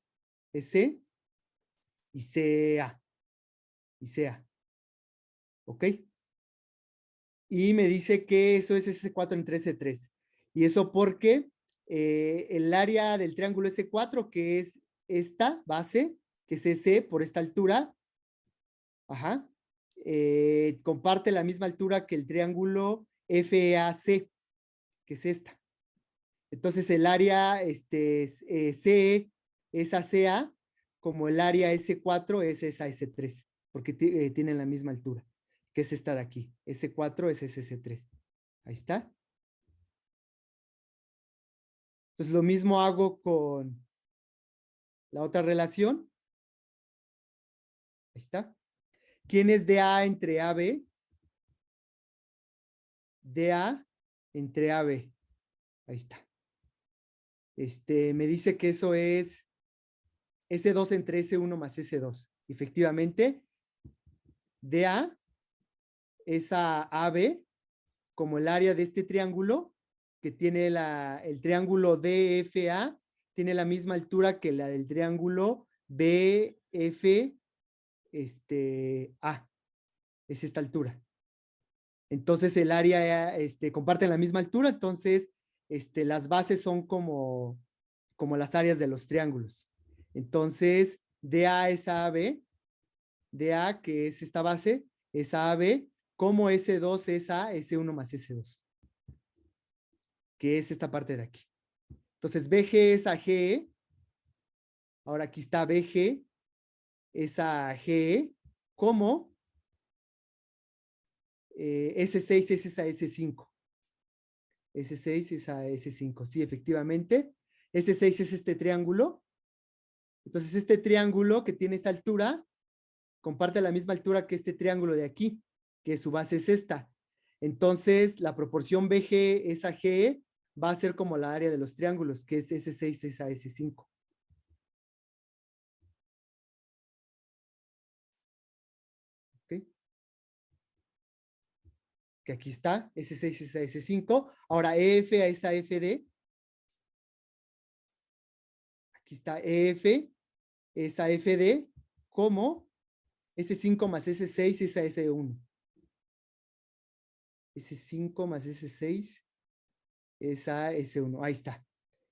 S y CA. Y CA. ¿Ok? Y me dice que eso es S4 entre S3. Y eso porque el área del triángulo S4, que es esta base, que es S por esta altura, ajá, comparte la misma altura que el triángulo FAC, que es esta. Entonces el área CE es ACA, como el área S4 es esa S3, porque tienen la misma altura, que es esta de aquí. S4 es S3. Ahí está. Entonces lo mismo hago con la otra relación. Ahí está. ¿Quién es DA entre AB? DA entre AB. Ahí está. Me dice que eso es S2 entre S1 más S2. Efectivamente, DA es a AB como el área de este triángulo que tiene el triángulo DFA, tiene la misma altura que la del triángulo BF A. Es esta altura. Entonces el área comparte la misma altura, entonces las bases son como las áreas de los triángulos. Entonces, DA es AB, DA, que es esta base, es AB, como S2 es A, S1 más S2, que es esta parte de aquí. Entonces, BG es AGE, ahora aquí está BG, es AGE, como S6 es esa S5. S6 es a S5, sí, efectivamente. S6 es este triángulo. Entonces, este triángulo que tiene esta altura, comparte la misma altura que este triángulo de aquí, que su base es esta. Entonces, la proporción BG es a GE, va a ser como la área de los triángulos, que es S6 es a S5. ¿Ok? Que aquí está, S6 es a S5. Ahora, EF es a FD. Aquí está EF es a FD, como S5 más S6 es a S1. S5 más S6 es a S1. Ahí está.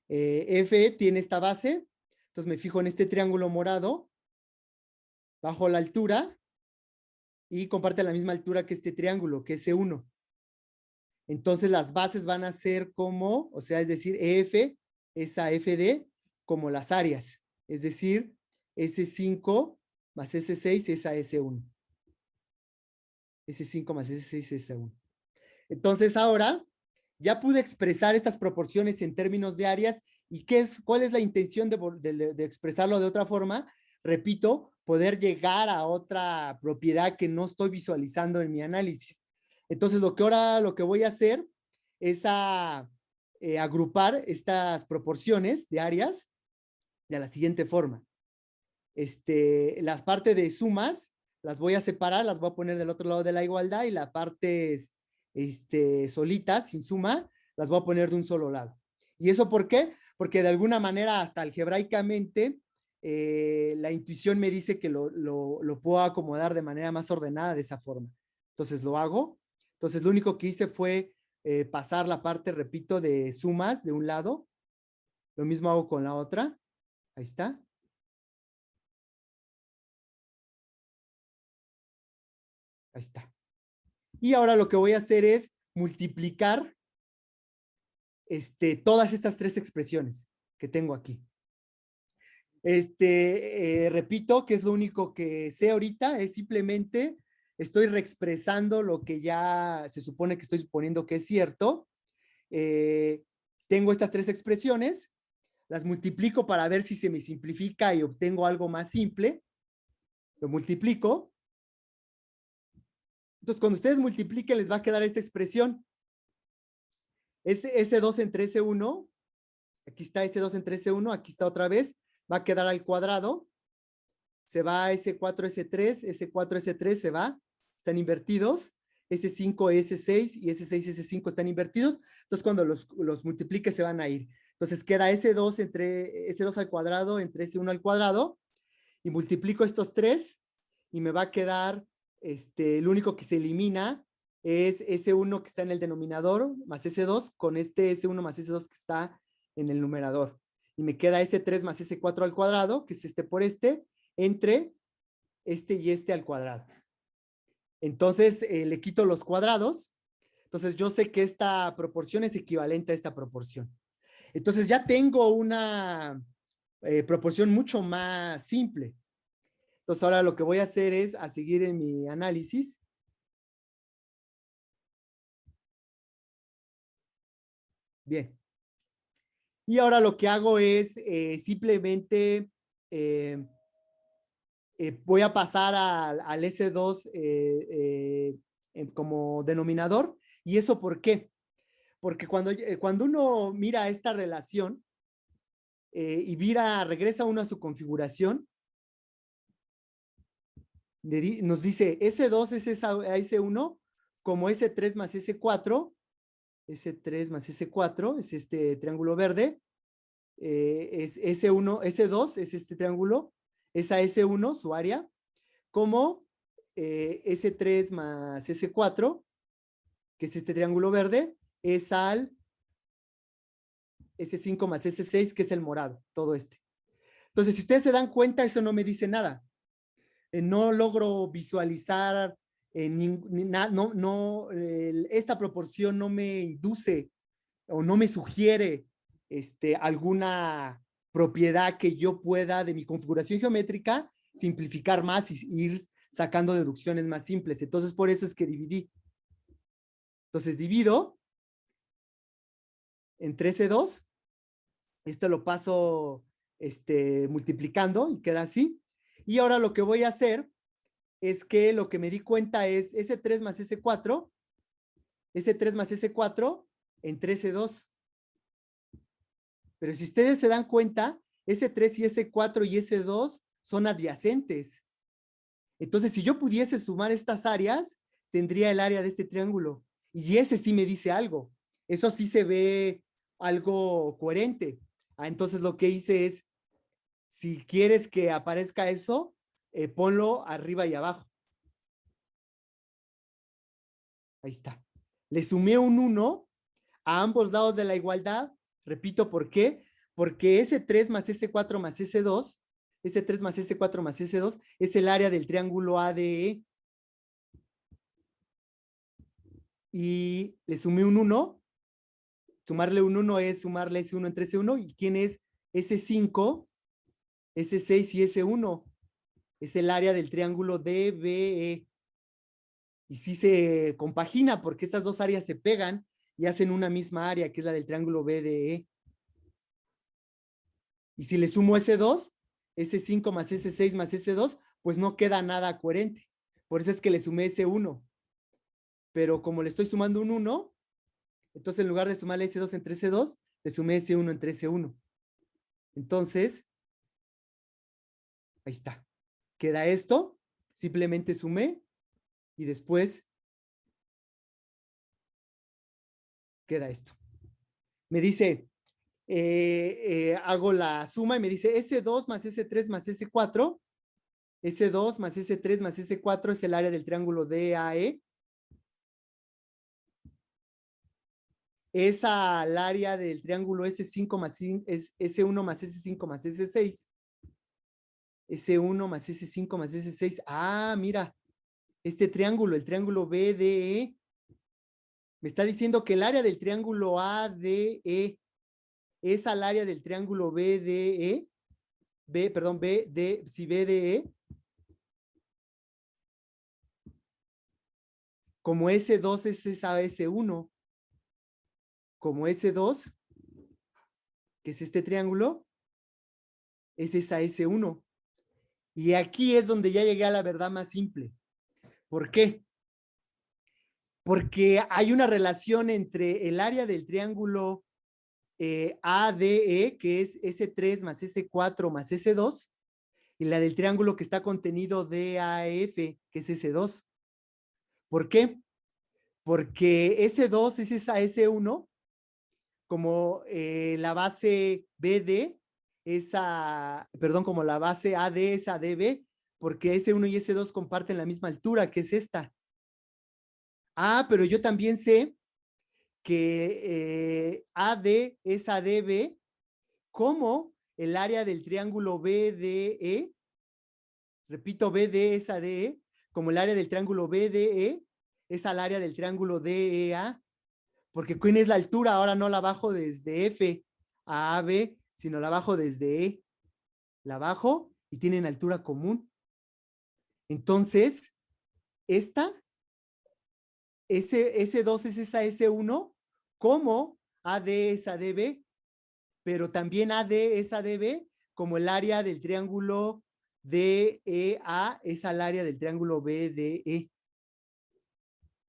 F tiene esta base. Entonces me fijo en este triángulo morado. Bajo la altura. Y comparte la misma altura que este triángulo, que es S1. Entonces las bases van a ser como, o sea, es decir, EF es a FD como las áreas. Es decir, S5 más S6 es a S1. S5 más S6 es S1. Entonces ahora ya pude expresar estas proporciones en términos de áreas y cuál es la intención de expresarlo de otra forma. Repito, poder llegar a otra propiedad que no estoy visualizando en mi análisis. Entonces lo que voy a hacer es agrupar estas proporciones de áreas de la siguiente forma. Las partes de sumas las voy a separar, las voy a poner del otro lado de la igualdad y la parte solitas, sin suma, las voy a poner de un solo lado. ¿Y eso por qué? Porque de alguna manera, hasta algebraicamente, la intuición me dice que lo puedo acomodar de manera más ordenada de esa forma. Entonces lo hago. Entonces lo único que hice fue pasar la parte, repito, de sumas de un lado. Lo mismo hago con la otra. Ahí está. Ahí está. Y ahora lo que voy a hacer es multiplicar todas estas tres expresiones que tengo aquí. Repito que es lo único que sé ahorita, es simplemente estoy reexpresando lo que ya se supone que estoy suponiendo que es cierto. Tengo estas tres expresiones, las multiplico para ver si se me simplifica y obtengo algo más simple. Lo multiplico. Entonces, cuando ustedes multipliquen, les va a quedar esta expresión. S2 entre S1, aquí está S2 entre S1, aquí está otra vez, va a quedar al cuadrado, se va a S4, S3, S4, S3 se va, están invertidos, S5, S6 y S6, S5 están invertidos, entonces cuando los multiplique se van a ir. Entonces queda S2 entre S2 al cuadrado entre S1 al cuadrado y multiplico estos tres y me va a quedar, el único que se elimina es S1 que está en el denominador más S2 con este S1 más S2 que está en el numerador. Y me queda S3 más S4 al cuadrado, que es este por este, entre este y este al cuadrado. Entonces le quito los cuadrados. Entonces yo sé que esta proporción es equivalente a esta proporción. Entonces ya tengo una proporción mucho más simple. Entonces ahora lo que voy a hacer es a seguir en mi análisis. Bien. Y ahora lo que hago es simplemente voy a pasar al S2 como denominador. ¿Y eso por qué? Porque cuando uno mira esta relación y regresa uno a su configuración, nos dice S2 es a S1 como S3 más S4, S3 más S4 es este triángulo verde, es S1, S2 es este triángulo, es a S1 su área, como S3 más S4, que es este triángulo verde, es al S5 más S6, que es el morado, todo este. Entonces, si ustedes se dan cuenta, eso no me dice nada. No logro visualizar, esta proporción no me induce o no me sugiere alguna propiedad que yo pueda de mi configuración geométrica simplificar más y ir sacando deducciones más simples. Entonces, por eso es que dividí. Entonces, divido entre S2. Esto lo paso multiplicando y queda así. Y ahora lo que voy a hacer es que lo que me di cuenta es S3 más S4, S3 más S4 entre S2. Pero si ustedes se dan cuenta, S3 y S4 y S2 son adyacentes. Entonces, si yo pudiese sumar estas áreas, tendría el área de este triángulo. Y ese sí me dice algo. Eso sí se ve algo coherente. Entonces, lo que hice es, si quieres que aparezca eso, ponlo arriba y abajo. Ahí está. Le sumé un 1 a ambos lados de la igualdad. Repito, ¿por qué? Porque S3 más S4 más S2, S3 más S4 más S2 es el área del triángulo ADE. Y le sumé un 1. Sumarle un 1 es sumarle S1 entre S1. ¿Y quién es S5, S6 y S1? Es el área del triángulo DBE. Y sí se compagina porque estas dos áreas se pegan y hacen una misma área, que es la del triángulo BDE. Y si le sumo S2, S5 más S6 más S2, pues no queda nada coherente. Por eso es que le sumé S1. Pero como le estoy sumando un 1, entonces en lugar de sumarle S2 entre S2, le sumé S1 entre S1. Entonces, ahí está. Queda esto, simplemente sumé y después queda esto. Me dice, hago la suma y me dice S2 más S3 más S4. S2 más S3 más S4 es el área del triángulo DAE. Es al área del triángulo S5 más S1 más S5 más S6. S1 más S5 más S6. Ah, mira, este triángulo, el triángulo BDE, me está diciendo que el área del triángulo ADE es al área del triángulo BDE, perdón, si BDE, como S2 es esa S1, como S2, que es este triángulo, es esa S1. Y aquí es donde ya llegué a la verdad más simple. ¿Por qué? Porque hay una relación entre el área del triángulo ADE, que es S3 más S4 más S2, y la del triángulo que está contenido DAF, que es S2. ¿Por qué? Porque S2 es esa S1, como la base BD, perdón, como la base AD es ADB, porque S1 y S2 comparten la misma altura, que es esta. Ah, pero yo también sé que AD es ADB, como el área del triángulo BDE, repito, BD es ADE, como el área del triángulo BDE es al área del triángulo DEA, porque ¿cuál es la altura? Ahora no la bajo desde F a AB, sino la bajo desde E. La bajo y tienen altura común. Entonces, esta, S2 es esa S1, como AD es ADB, pero también AD es ADB, como el área del triángulo DEA es al área del triángulo BDE.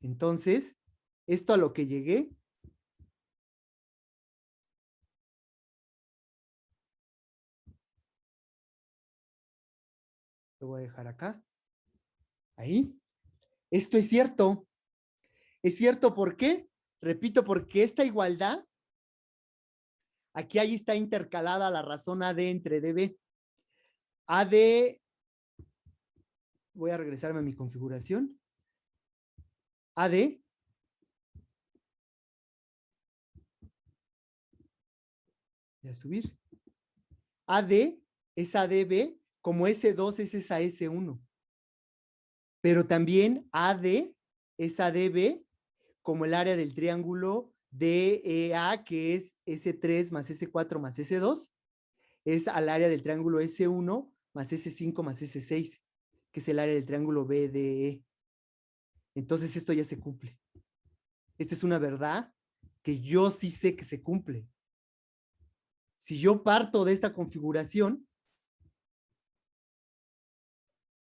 Entonces, esto a lo que llegué, lo voy a dejar acá, ahí. Esto es cierto. Es cierto, ¿por qué? Repito, porque esta igualdad, aquí ahí está intercalada la razón AD entre DB. AD, voy a regresarme a mi configuración. AD, voy a subir. AD es ADB, como S2 es esa S1. Pero también AD es ADB, como el área del triángulo DEA, que es S3 más S4 más S2, es al área del triángulo S1 más S5 más S6, que es el área del triángulo BDE. Entonces esto ya se cumple. Esta es una verdad que yo sí sé que se cumple. Si yo parto de esta configuración,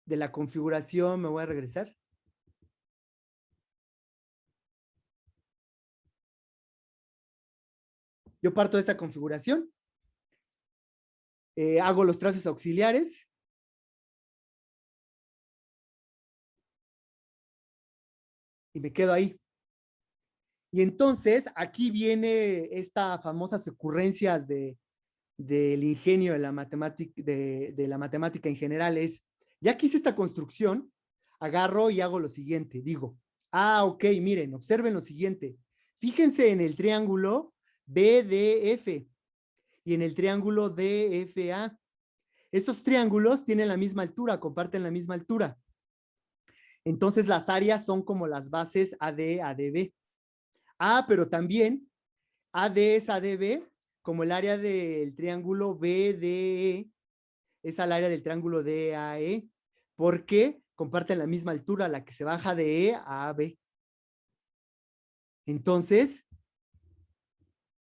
de la configuración, me voy a regresar. Yo parto de esta configuración, hago los trazos auxiliares. Y me quedo ahí. Y entonces aquí viene esta famosas ocurrencias del ingenio de la matemática en general. Ya que hice esta construcción, agarro y hago lo siguiente. Digo, ok, miren, observen lo siguiente. Fíjense en el triángulo BDF y en el triángulo DFA. Estos triángulos tienen la misma altura, comparten la misma altura. Entonces las áreas son como las bases AD, ADB. Pero también AD es ADB, como el área del triángulo BDE es al área del triángulo DAE, porque comparten la misma altura, la que se baja de E a AB. Entonces,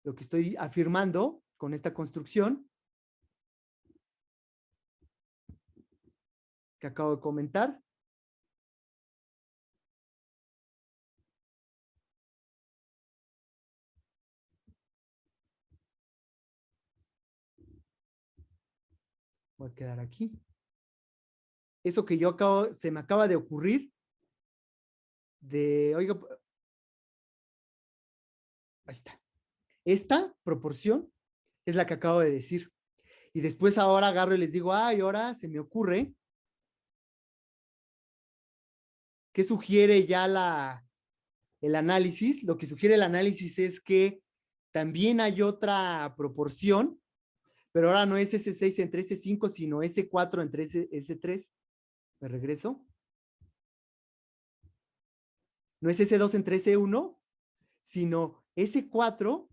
lo que estoy afirmando con esta construcción que acabo de comentar, voy a quedar aquí. Eso que se me acaba de ocurrir, oiga, Ahí está. Esta proporción es la que acabo de decir. Y después ahora agarro y les digo, ay, ahora se me ocurre. ¿Qué sugiere ya el análisis? Lo que sugiere el análisis es que también hay otra proporción, pero ahora no es S6 entre S5, sino S4 entre S3. Me regreso. No es S2 entre S1, sino S4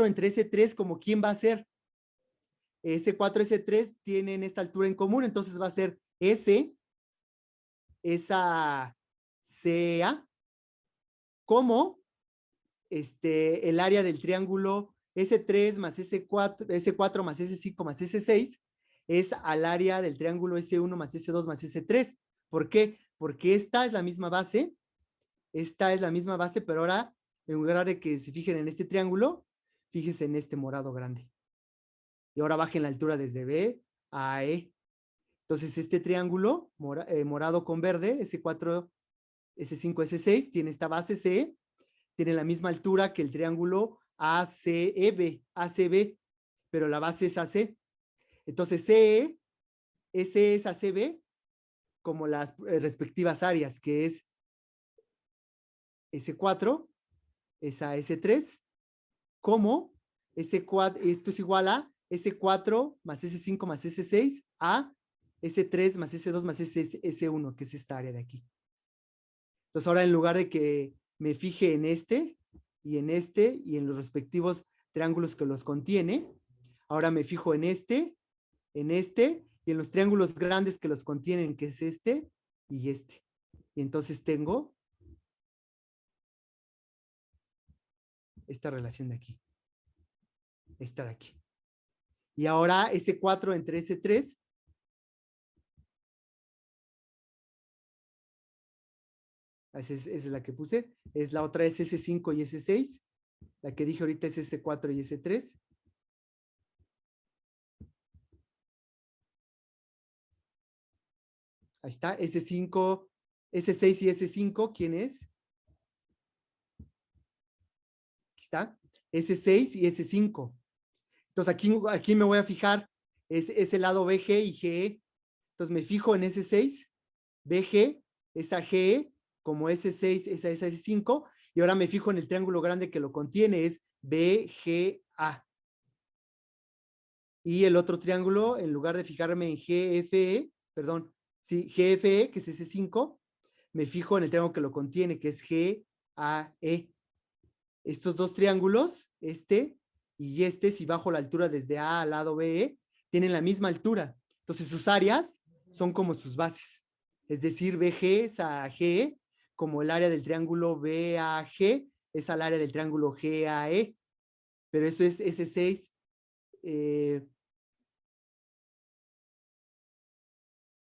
entre S3, como quién va a ser. S4, S3 tienen esta altura en común, entonces va a ser S, esa CA, como el área del triángulo S3 más S4 más S5 más S6 es al área del triángulo S1 más S2 más S3. ¿Por qué? Porque esta es la misma base, pero ahora, en lugar de que se fijen en este triángulo, fíjense en este morado grande. Y ahora bajen la altura desde B a E. Entonces, este triángulo morado con verde, S4, S5, S6, tiene esta base C, tiene la misma altura que el triángulo ACB, pero la base es AC. Entonces, CE, S es ACB, como las respectivas áreas, que es S4, es a S3, como S4, esto es igual a S4 más S5 más S6 a S3 más S2 más S1, que es esta área de aquí. Entonces ahora en lugar de que me fije en este y en los respectivos triángulos que los contiene, ahora me fijo en este y en los triángulos grandes que los contienen, que es este y este. Y entonces tengo esta relación de aquí, esta de aquí. Y ahora S4 entre S3 esa es la que puse, es la otra es S5 y S6, la que dije ahorita es S4 y S3. Ahí está, S5, S6 y S5, ¿quién es? Aquí está, S6 y S5. Entonces aquí me voy a fijar, es el lado BG y GE. Entonces me fijo en S6, BG, esa GE, como S6, esa es S5, y ahora me fijo en el triángulo grande que lo contiene, es BGA. Y el otro triángulo, en lugar de fijarme en GFE, perdón, sí, GFE, que es S5, me fijo en el triángulo que lo contiene, que es GAE. Estos dos triángulos, este y este, si bajo la altura desde A al lado BE, tienen la misma altura. Entonces sus áreas son como sus bases. Es decir, BG es a GE, como el área del triángulo BAG es al área del triángulo GAE. Pero eso es S6.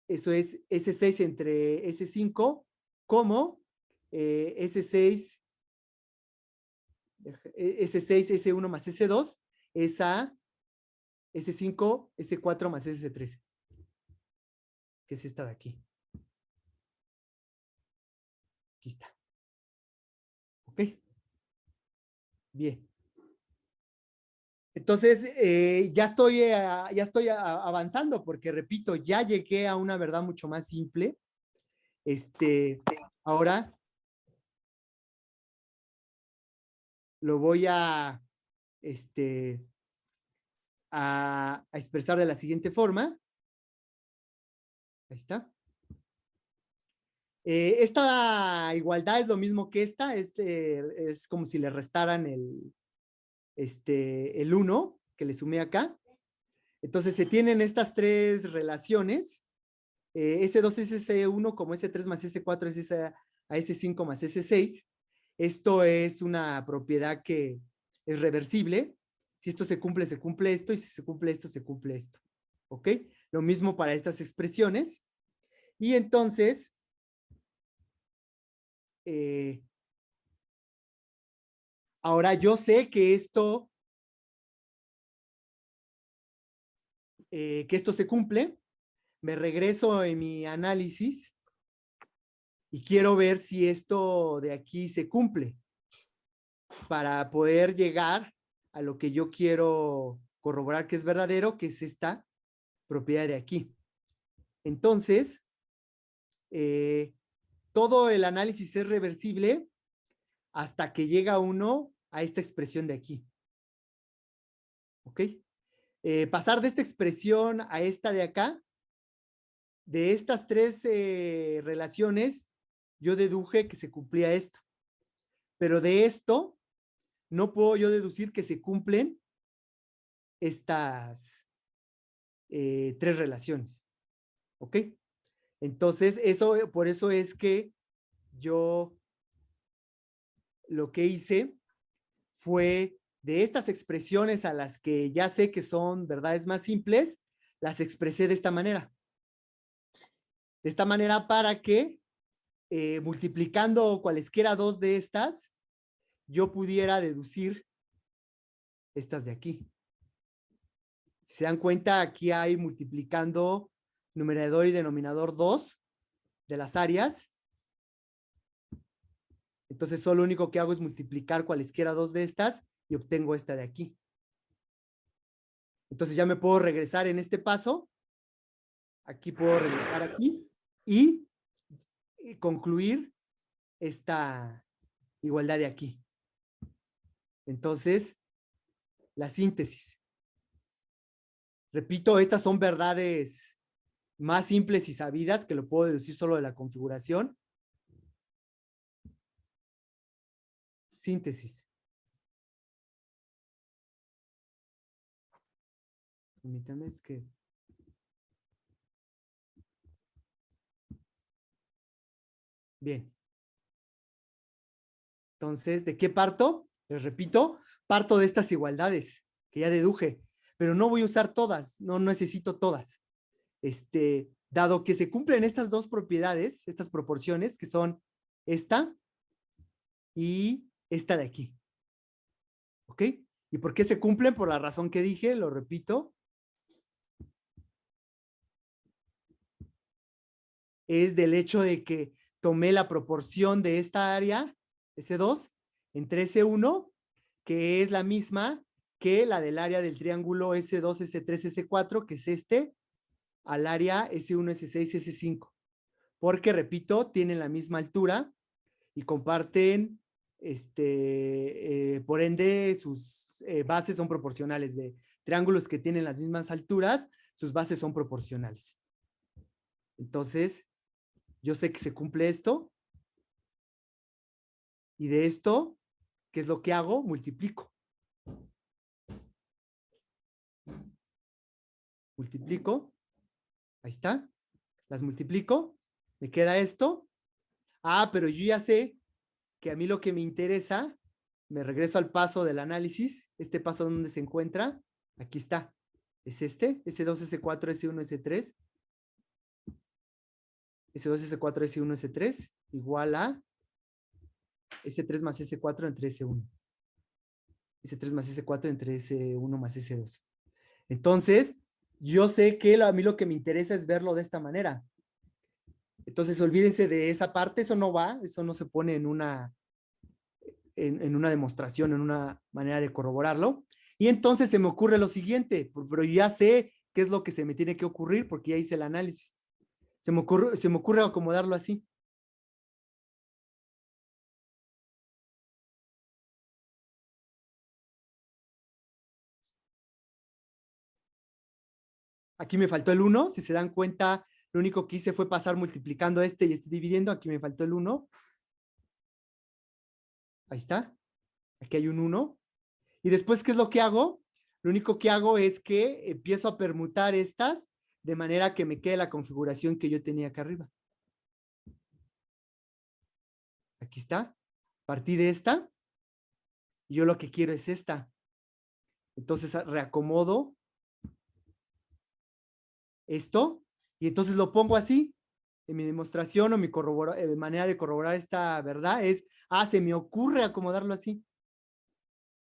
Eso es S6 entre S5, como S6, S6, S1 más S2 es a S5, S4 más S3, que es esta de aquí. Aquí está. ¿Ok? Bien. Entonces, ya estoy avanzando porque, repito, ya llegué a una verdad mucho más simple. Ahora lo voy a expresar de la siguiente forma. Ahí está. Esta igualdad es lo mismo que esta, es como si le restaran el 1 que le sumé acá. Entonces se tienen estas tres relaciones, S2 es S1 como S3 más S4 es a S5 más S6. Esto es una propiedad que es reversible. Si esto se cumple esto, y si se cumple esto, se cumple esto. ¿Ok? Lo mismo para estas expresiones. Y entonces, ahora yo sé que esto se cumple. Me regreso en mi análisis y quiero ver si esto de aquí se cumple. para poder llegar a lo que yo quiero corroborar que es verdadero, que es esta propiedad de aquí. Entonces, todo el análisis es reversible hasta que llega uno a esta expresión de aquí. ¿Ok? Pasar de esta expresión a esta de acá, de estas tres relaciones, yo deduje que se cumplía esto. Pero de esto, no puedo yo deducir que se cumplen estas tres relaciones. ¿Ok? Entonces, por eso es que yo lo que hice fue de estas expresiones a las que ya sé que son verdades más simples, las expresé de esta manera. De esta manera para que multiplicando cualesquiera dos de estas, yo pudiera deducir estas de aquí. Si se dan cuenta, aquí hay multiplicando numerador y denominador 2 de las áreas. Entonces, solo lo único que hago es multiplicar cualesquiera dos de estas y obtengo esta de aquí. Entonces, ya me puedo regresar en este paso. Aquí puedo regresar aquí y concluir esta igualdad de aquí. Entonces, la síntesis. Repito, estas son verdades más simples y sabidas que lo puedo deducir solo de la configuración. Síntesis. Permítame, es que... Bien. Entonces, ¿de qué parto? Les repito, parto de estas igualdades que ya deduje, pero no voy a usar todas, no necesito todas. Dado que se cumplen estas dos propiedades, estas proporciones, que son esta y esta de aquí. ¿Ok? ¿Y por qué se cumplen? Por la razón que dije, lo repito. Es del hecho de que tomé la proporción de esta área, S2, entre S1, que es la misma que la del área del triángulo S2, S3, S4, que es al área S1, S6, S5. Porque, repito, tienen la misma altura y comparten, por ende, sus bases son proporcionales. De triángulos que tienen las mismas alturas, sus bases son proporcionales. Entonces, yo sé que se cumple esto. Y de esto, ¿qué es lo que hago? Multiplico. Multiplico. Ahí está. Las multiplico. Me queda esto. Ah, pero yo ya sé que a mí lo que me interesa, me regreso al paso del análisis. Este paso donde se encuentra. Aquí está. Es este. S2, S4, S1, S3. S2, S4, S1, S3. Igual a S3 más S4 entre S1. S3 más S4 entre S1 más S2. Entonces, yo sé que a mí lo que me interesa es verlo de esta manera. Entonces, olvídense de esa parte, eso no va, eso no se pone en una demostración, en una manera de corroborarlo. Y entonces se me ocurre lo siguiente, pero ya sé qué es lo que se me tiene que ocurrir porque ya hice el análisis. Se me ocurre acomodarlo así. Aquí me faltó el 1, si se dan cuenta, lo único que hice fue pasar multiplicando y dividiendo, aquí me faltó el 1. Ahí está. Aquí hay un 1. Y después, ¿qué es lo que hago? Lo único que hago es que empiezo a permutar estas de manera que me quede la configuración que yo tenía acá arriba. Aquí está. Partí de esta. Y yo lo que quiero es esta. Entonces reacomodo esto y entonces lo pongo así. En mi demostración o mi manera de corroborar esta verdad es, se me ocurre acomodarlo así.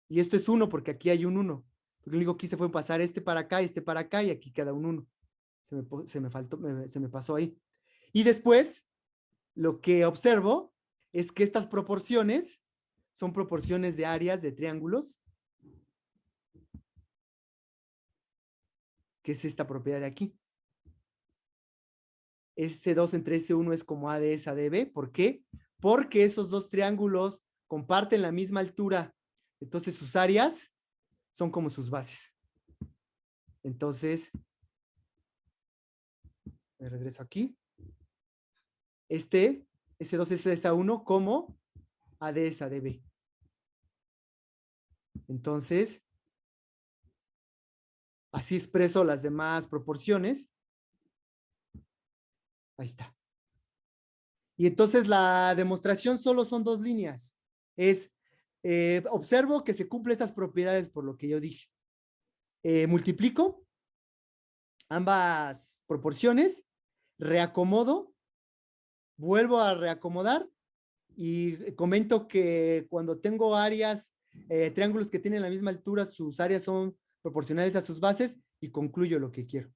Y esto es 1 porque aquí hay un 1. Lo único que hice fue pasar este para acá y este para acá y aquí queda un 1. Se me pasó ahí. Y después, lo que observo es que estas proporciones son proporciones de áreas de triángulos, que es esta propiedad de aquí. S2 entre S1 es como A de S a de B. ¿Por qué? Porque esos dos triángulos comparten la misma altura. Entonces sus áreas son como sus bases. Entonces, me regreso aquí. S2 es S1 como A de S a de B. Entonces, así expreso las demás proporciones. Ahí está. Y entonces la demostración solo son dos líneas. Observo que se cumplen estas propiedades por lo que yo dije. Multiplico ambas proporciones, reacomodo, vuelvo a reacomodar y comento que cuando tengo áreas, triángulos que tienen la misma altura, sus áreas son proporcionales a sus bases y concluyo lo que quiero.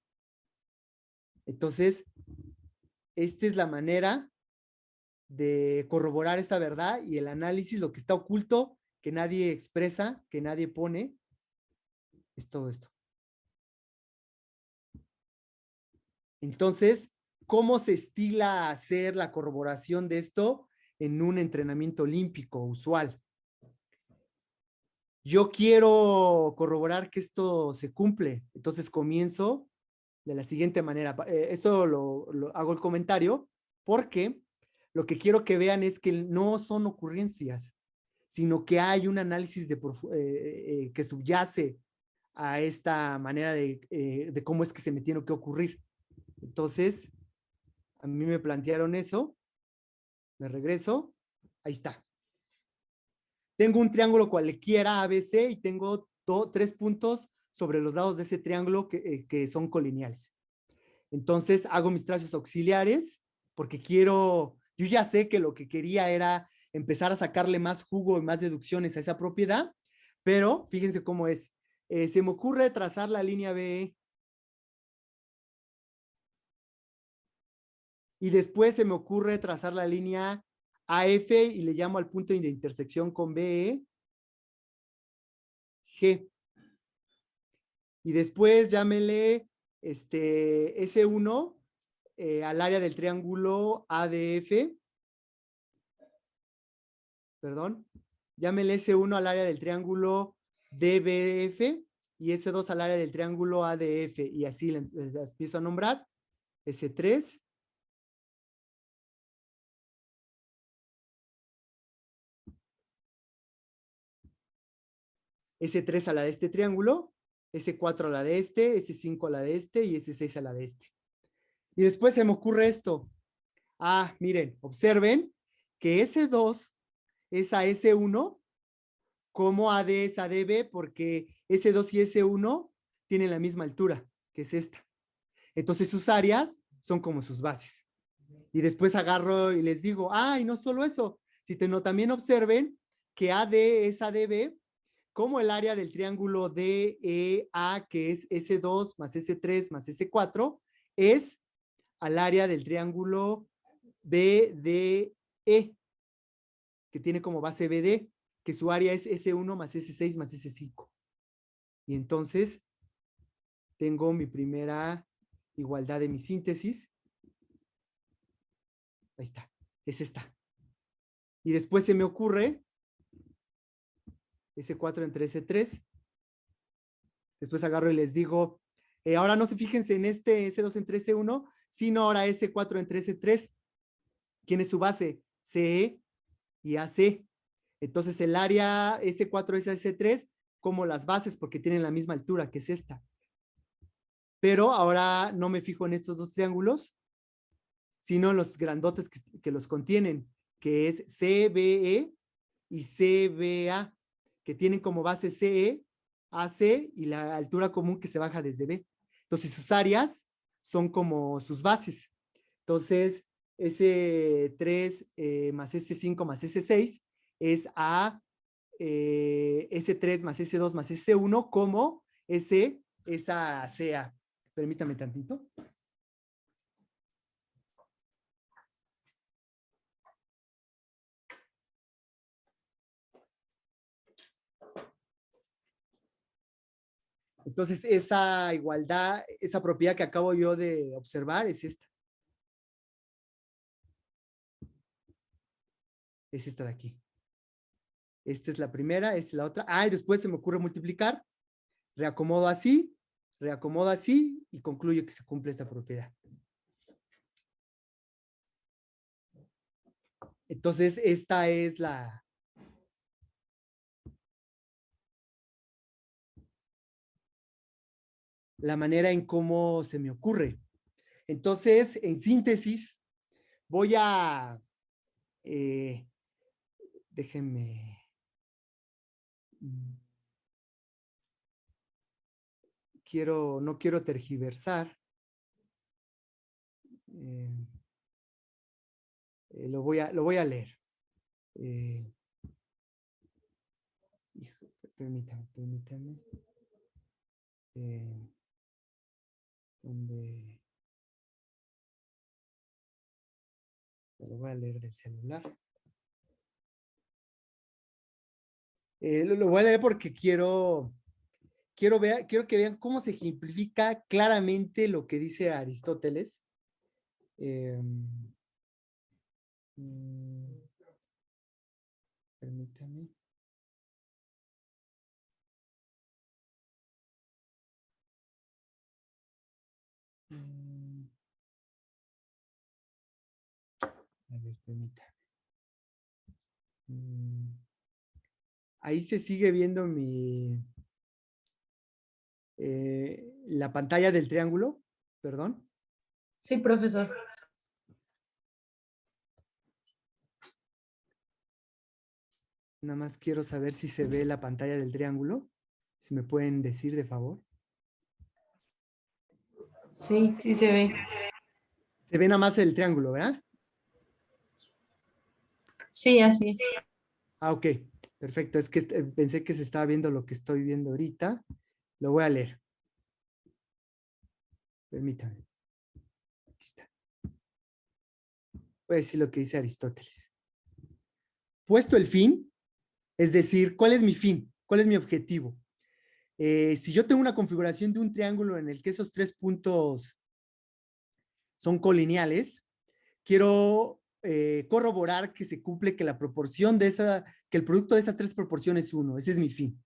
Entonces, esta es la manera de corroborar esta verdad y el análisis, lo que está oculto, que nadie expresa, que nadie pone, es todo esto. Entonces, ¿cómo se estila hacer la corroboración de esto en un entrenamiento olímpico usual? Yo quiero corroborar que esto se cumple, entonces comienzo de la siguiente manera. Esto lo hago el comentario porque lo que quiero que vean es que no son ocurrencias, sino que hay un análisis que subyace a esta manera de cómo es que se me tiene que ocurrir. Entonces, a mí me plantearon eso, me regreso, ahí está. Tengo un triángulo cualquiera ABC y tengo tres puntos sobre los lados de ese triángulo que son colineales. Entonces hago mis trazos auxiliares porque yo ya sé que lo que quería era empezar a sacarle más jugo y más deducciones a esa propiedad, pero fíjense cómo es. Se me ocurre trazar la línea BE y después se me ocurre trazar la línea AF y le llamo al punto de intersección con BE G. Y después llámele S1 al área del triángulo ADF, perdón, llámele S1 al área del triángulo DBF y S2 al área del triángulo ADF y así les empiezo a nombrar. S3, S3 a la de este triángulo, S4 a la de este, S5 a la de este y S6 a la de este. Y después se me ocurre esto. Ah, miren, observen que S2 es a S1 como AD es a DB porque S2 y S1 tienen la misma altura, que es esta. Entonces sus áreas son como sus bases. Y después agarro y les digo, y no solo eso, sino también observen que AD es ADB como el área del triángulo DEA, que es S2 más S3 más S4, es al área del triángulo BDE, que tiene como base BD, que su área es S1 más S6 más S5. Y entonces tengo mi primera igualdad de mi síntesis. Ahí está, es esta. Y después se me ocurre S4 entre S3. Después agarro y les digo, ahora no se fíjense en este S2 entre S1, sino ahora S4 entre S3. ¿Quién es su base? CE y AC. Entonces el área S4 es S3 como las bases porque tienen la misma altura que es esta. Pero ahora no me fijo en estos dos triángulos, sino en los grandotes que los contienen, que es CBE y CBA, que tienen como base CE, AC y la altura común que se baja desde B. Entonces sus áreas son como sus bases. Entonces S3 más S5 más S6 es a S3 más S2 más S1 como S es a CA. Permítame tantito. Entonces, esa igualdad, esa propiedad que acabo yo de observar es esta. Es esta de aquí. Esta es la primera, esta es la otra. Ah, y después se me ocurre multiplicar. Reacomodo así y concluyo que se cumple esta propiedad. Entonces, esta es la manera en cómo se me ocurre. Entonces, en síntesis, voy a, déjenme, no quiero tergiversar. Lo voy a leer. Permítame. Donde lo voy a leer del celular. Lo voy a leer porque quiero que vean cómo se ejemplifica claramente lo que dice Aristóteles. Permítame. A ver, permítame. Ahí se sigue viendo la pantalla del triángulo, perdón. Sí, profesor. Nada más quiero saber si se ve la pantalla del triángulo. Si me pueden decir, de favor. Sí, sí se ve. Se ve nada más el triángulo, ¿verdad? Sí, así es. Ah, ok. Perfecto. Es que pensé que se estaba viendo lo que estoy viendo ahorita. Lo voy a leer. Permítame. Aquí está. Voy a decir lo que dice Aristóteles. Puesto el fin, es decir, ¿cuál es mi fin? ¿Cuál es mi objetivo? Si yo tengo una configuración de un triángulo en el que esos 3 puntos son colineales, quiero corroborar que se cumple que la proporción que el producto de esas 3 proporciones es 1. Ese es mi fin.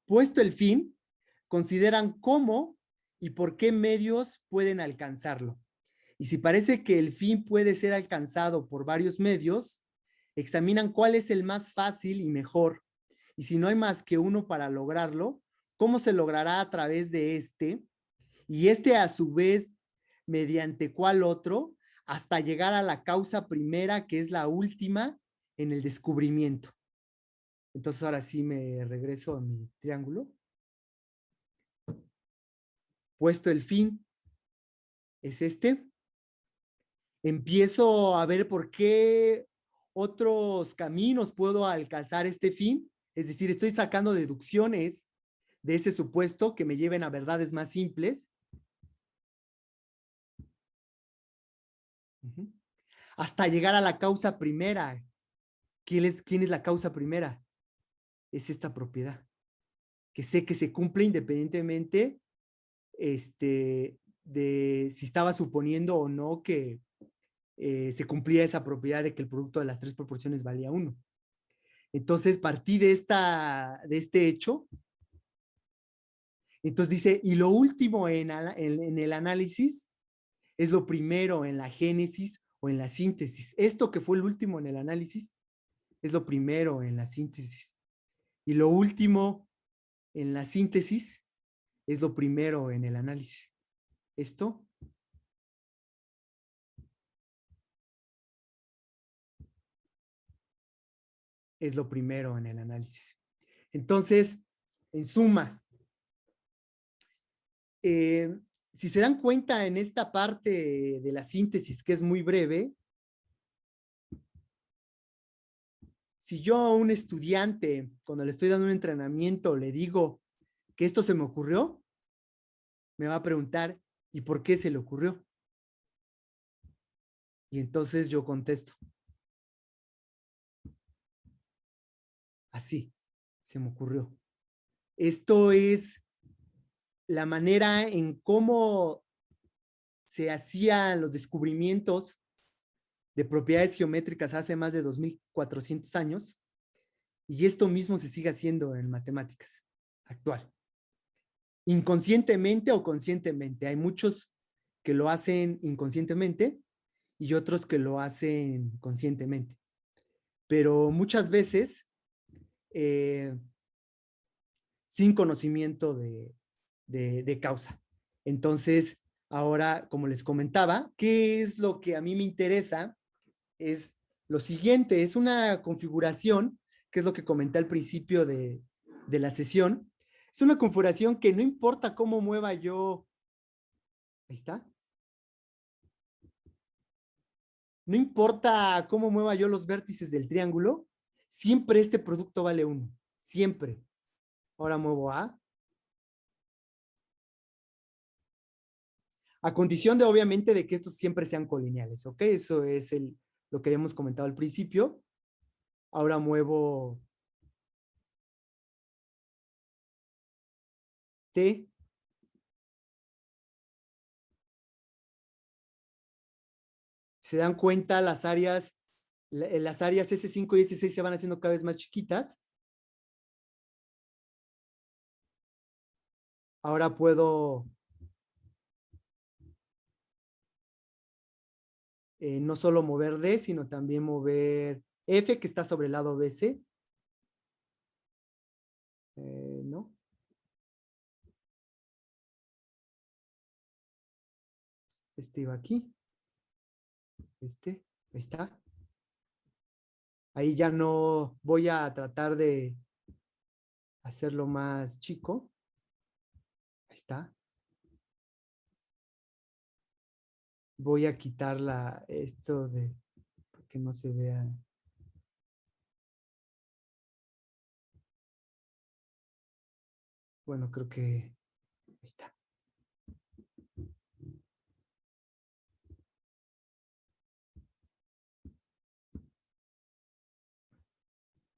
Puesto el fin, consideran cómo y por qué medios pueden alcanzarlo. Y si parece que el fin puede ser alcanzado por varios medios, examinan cuál es el más fácil y mejor. Y si no hay más que uno para lograrlo, ¿cómo se logrará a través de este? Y este a su vez, mediante cuál otro, hasta llegar a la causa primera, que es la última en el descubrimiento. Entonces ahora sí me regreso a mi triángulo. Puesto el fin, es este. Empiezo a ver por qué otros caminos puedo alcanzar este fin. Es decir, estoy sacando deducciones de ese supuesto que me lleven a verdades más simples. Hasta llegar a la causa primera. ¿Quién es la causa primera? Es esta propiedad, que sé que se cumple independientemente de si estaba suponiendo o no que se cumplía esa propiedad de que el producto de las 3 proporciones valía 1. Entonces, partí de este hecho. Entonces dice, y lo último en el análisis es lo primero en la génesis o en la síntesis. Esto que fue el último en el análisis es lo primero en la síntesis. Y lo último en la síntesis es lo primero en el análisis. Esto es lo primero en el análisis. Entonces, en suma, si se dan cuenta en esta parte de la síntesis, que es muy breve, si yo a un estudiante, cuando le estoy dando un entrenamiento, le digo que esto se me ocurrió, me va a preguntar, ¿y por qué se le ocurrió? Y entonces yo contesto, así, se me ocurrió. Esto es la manera en cómo se hacían los descubrimientos de propiedades geométricas hace más de 2400 años, y esto mismo se sigue haciendo en matemáticas actual. Inconscientemente o conscientemente. Hay muchos que lo hacen inconscientemente y otros que lo hacen conscientemente. Pero muchas veces sin conocimiento de causa. Entonces, ahora, como les comentaba, ¿qué es lo que a mí me interesa? Es lo siguiente, es una configuración, que es lo que comenté al principio de la sesión. Es una configuración que no importa cómo mueva yo, ahí está. No importa cómo mueva yo los vértices del triángulo, siempre este producto vale 1, siempre. Ahora muevo a condición de, obviamente, de que estos siempre sean colineales, ¿ok? Eso es lo que habíamos comentado al principio. Ahora muevo T. Se dan cuenta, las áreas S5 y S6 se van haciendo cada vez más chiquitas. Ahora puedo no solo mover D, sino también mover F, que está sobre el lado BC. ¿No? Este iba aquí. Ahí está. Ahí ya no voy a tratar de hacerlo más chico. Ahí está. Voy a quitar esto de que no se vea. Bueno, creo que ahí está.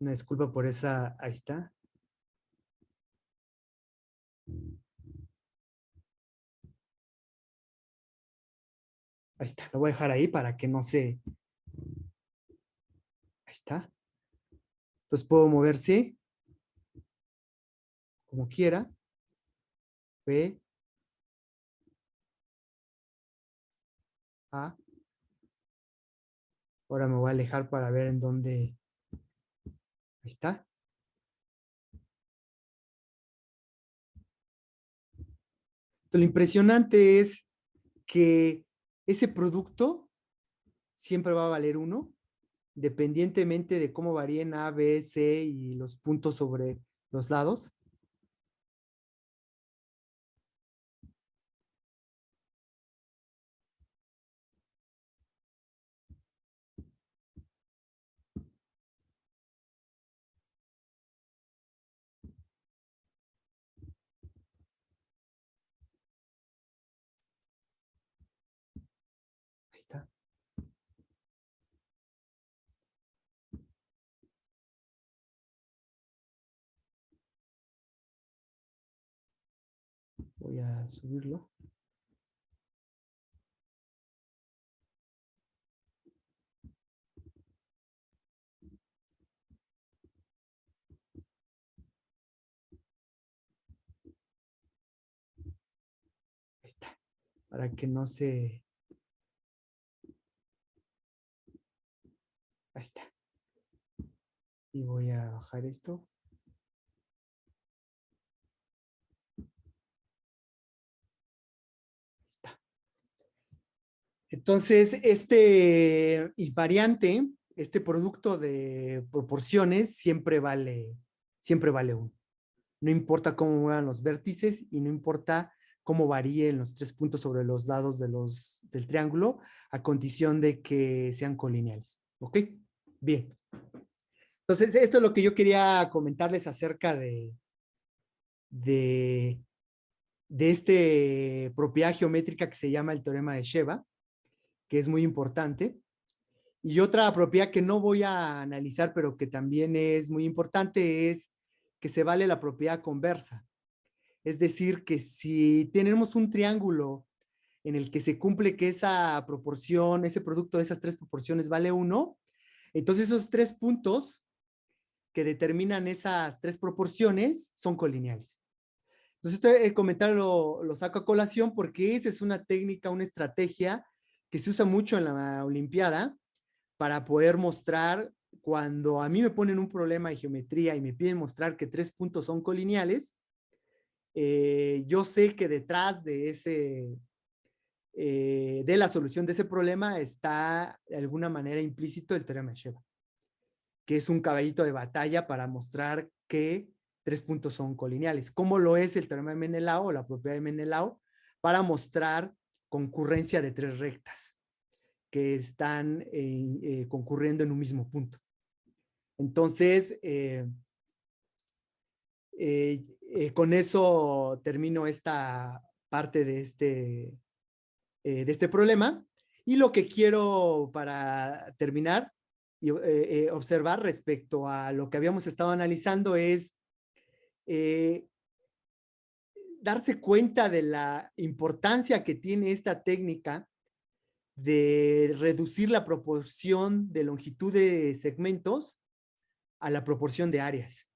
Una disculpa por esa. Ahí está. Ahí está. Lo voy a dejar ahí para que no se. Ahí está. Entonces puedo mover C como quiera. B. A. Ahora me voy a alejar para ver en dónde. Ahí está. Lo impresionante es que ese producto siempre va a valer 1, dependientemente de cómo varíen A, B, C y los puntos sobre los lados. Ahí está. Voy a subirlo. Ahí está. Para que no se... Ahí está. Y voy a bajar esto. Ahí está. Entonces, este invariante, este producto de proporciones, siempre vale 1. No importa cómo muevan los vértices y no importa cómo varíen los 3 puntos sobre los lados del triángulo, a condición de que sean colineales. ¿Ok? Bien. Entonces, esto es lo que yo quería comentarles acerca de, de este propiedad geométrica que se llama el teorema de Sheva, que es muy importante. Y otra propiedad que no voy a analizar, pero que también es muy importante, es que se vale la propiedad conversa. Es decir, que si tenemos un triángulo en el que se cumple que esa proporción, ese producto de esas tres proporciones vale 1, entonces esos 3 puntos que determinan esas 3 proporciones son colineales. Entonces, este comentario lo saco a colación porque esa es una técnica, una estrategia que se usa mucho en la Olimpiada para poder mostrar cuando a mí me ponen un problema de geometría y me piden mostrar que 3 puntos son colineales, yo sé que detrás de de la solución de ese problema está de alguna manera implícito el teorema de Sheva, que es un caballito de batalla para mostrar que 3 puntos son colineales, como lo es el teorema de Menelao o la propiedad de Menelao para mostrar concurrencia de 3 rectas que están concurriendo en un mismo punto. Entonces, con eso termino esta parte de este problema. Y lo que quiero para terminar y observar respecto a lo que habíamos estado analizando es darse cuenta de la importancia que tiene esta técnica de reducir la proporción de longitud de segmentos a la proporción de áreas.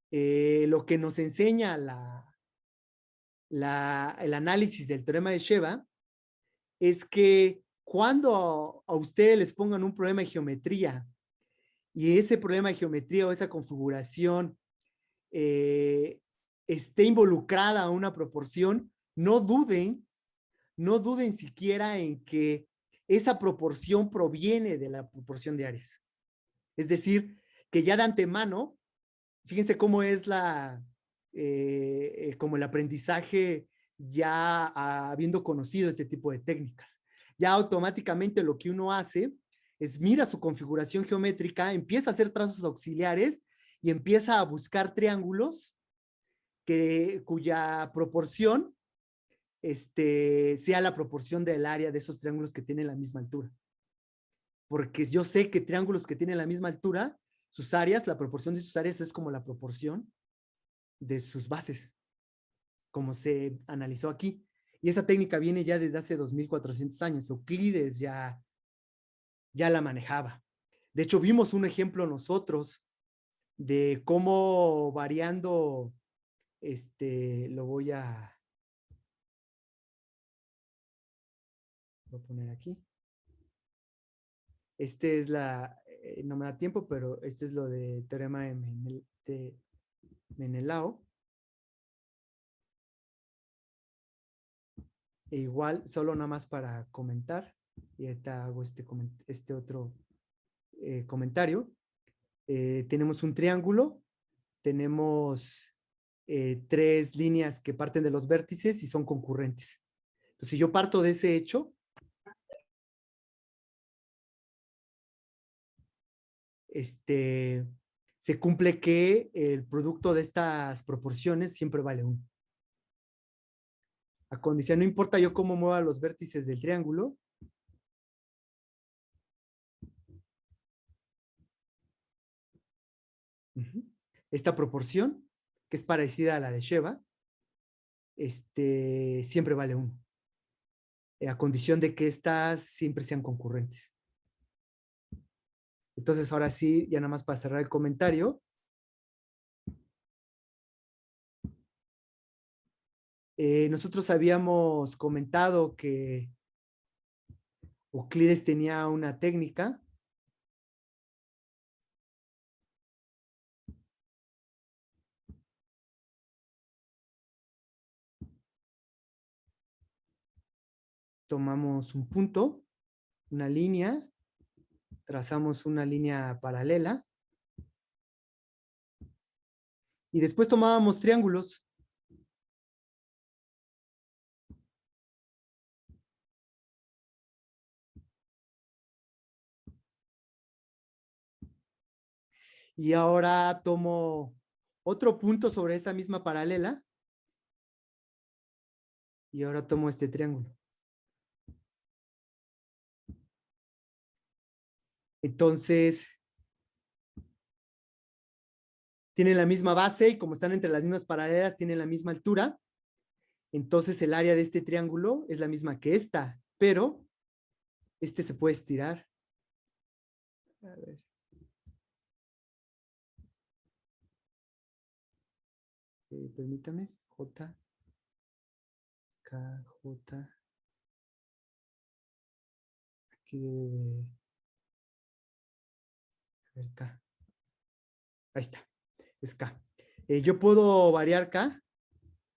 Lo que nos enseña el análisis del teorema de Sheva es que cuando a ustedes les pongan un problema de geometría y ese problema de geometría o esa configuración esté involucrada a una proporción, no duden siquiera en que esa proporción proviene de la proporción de áreas. Es decir, que ya de antemano, fíjense cómo es como el aprendizaje ya habiendo conocido este tipo de técnicas. Ya automáticamente lo que uno hace es mira su configuración geométrica, empieza a hacer trazos auxiliares y empieza a buscar triángulos cuya proporción sea la proporción del área de esos triángulos que tienen la misma altura. Porque yo sé que triángulos que tienen la misma altura, sus áreas, la proporción de sus áreas es como la proporción de sus bases, como se analizó aquí. Y esa técnica viene ya desde hace 2400 años. Euclides ya la manejaba. De hecho, vimos un ejemplo nosotros de cómo variando, lo voy a poner aquí. No me da tiempo, pero este es lo de teorema de Menelao. E igual, solo nada más para comentar, y ahorita hago este otro comentario. Tenemos un triángulo, tenemos 3 líneas que parten de los vértices y son concurrentes. Entonces, si yo parto de ese hecho, se cumple que el producto de estas proporciones siempre vale 1. A condición, no importa yo cómo mueva los vértices del triángulo, esta proporción, que es parecida a la de Sheva, siempre vale 1. A condición de que estas siempre sean concurrentes. Entonces, ahora sí, ya nada más para cerrar el comentario. Nosotros habíamos comentado que Euclides tenía una técnica tomamos un punto, una línea, trazamos una línea paralela y después tomábamos triángulos. Y ahora tomo otro punto sobre esa misma paralela y ahora tomo este triángulo. Entonces, tienen la misma base y como están entre las mismas paralelas, tienen la misma altura. Entonces el área de este triángulo es la misma que esta, pero este se puede estirar. A ver. Permítame. J, K, J. Aquí debe de... A ver, K. Ahí está. Es K. Yo puedo variar K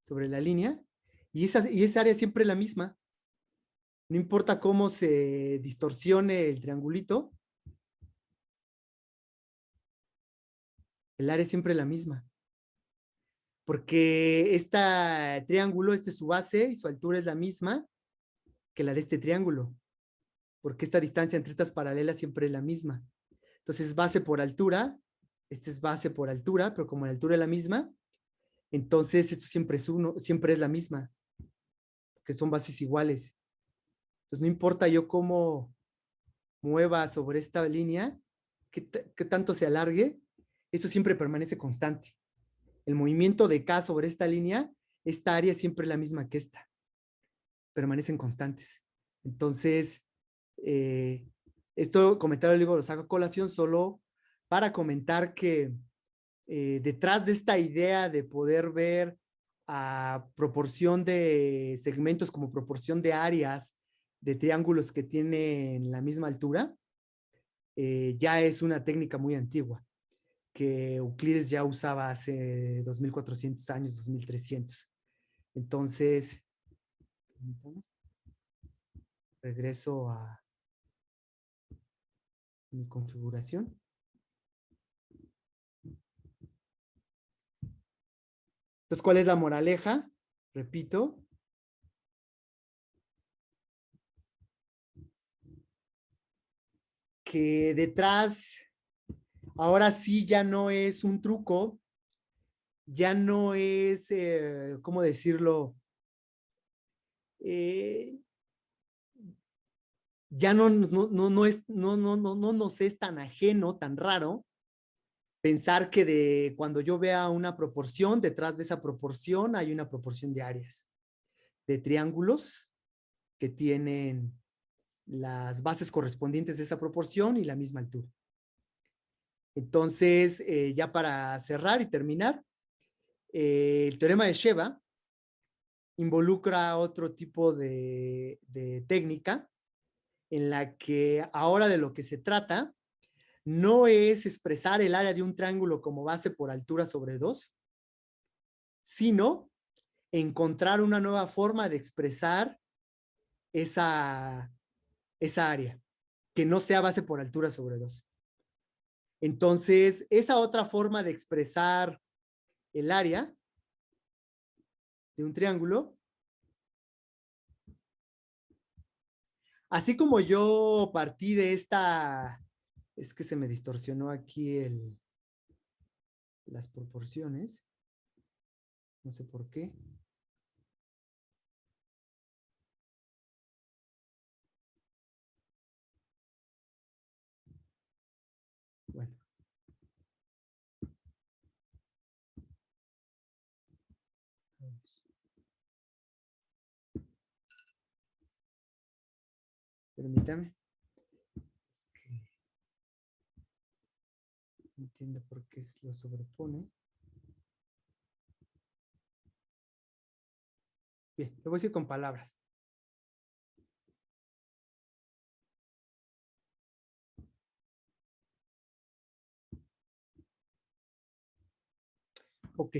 sobre la línea y esa área siempre es la misma. No importa cómo se distorsione el triangulito, el área es siempre la misma. Porque este triángulo, su base y su altura es la misma que la de este triángulo. Porque esta distancia entre estas paralelas siempre es la misma. Entonces, base por altura, este es base por altura, pero como la altura es la misma, entonces esto siempre es la misma, que son bases iguales. Entonces, no importa yo cómo mueva sobre esta línea, que tanto se alargue, eso siempre permanece constante. El movimiento de K sobre esta línea, esta área es siempre la misma que esta. Permanecen constantes. Entonces, esto comentario luego lo saco a colación solo para comentar que detrás de esta idea de poder ver a proporción de segmentos como proporción de áreas de triángulos que tienen la misma altura, ya es una técnica muy antigua que Euclides ya usaba hace 2400 años, 2300. Entonces, regreso a mi configuración. Entonces, ¿cuál es la moraleja? Repito. Que detrás, ahora sí ya no es un truco, ya no es, ¿cómo decirlo? Ya no nos es tan ajeno, tan raro, pensar que cuando yo vea una proporción, detrás de esa proporción hay una proporción de áreas, de triángulos que tienen las bases correspondientes de esa proporción y la misma altura. Entonces, ya para cerrar y terminar, el teorema de Sheva involucra otro tipo de técnica en la que ahora de lo que se trata no es expresar el área de un triángulo como base por altura sobre 2, sino encontrar una nueva forma de expresar esa área, que no sea base por altura sobre 2. Entonces, esa otra forma de expresar el área de un triángulo, así como yo partí de esta, es que se me distorsionó aquí las proporciones, no sé por qué. Bueno. Permítame. Es que no entiendo por qué lo sobrepone. Bien, lo voy a decir con palabras. Ok.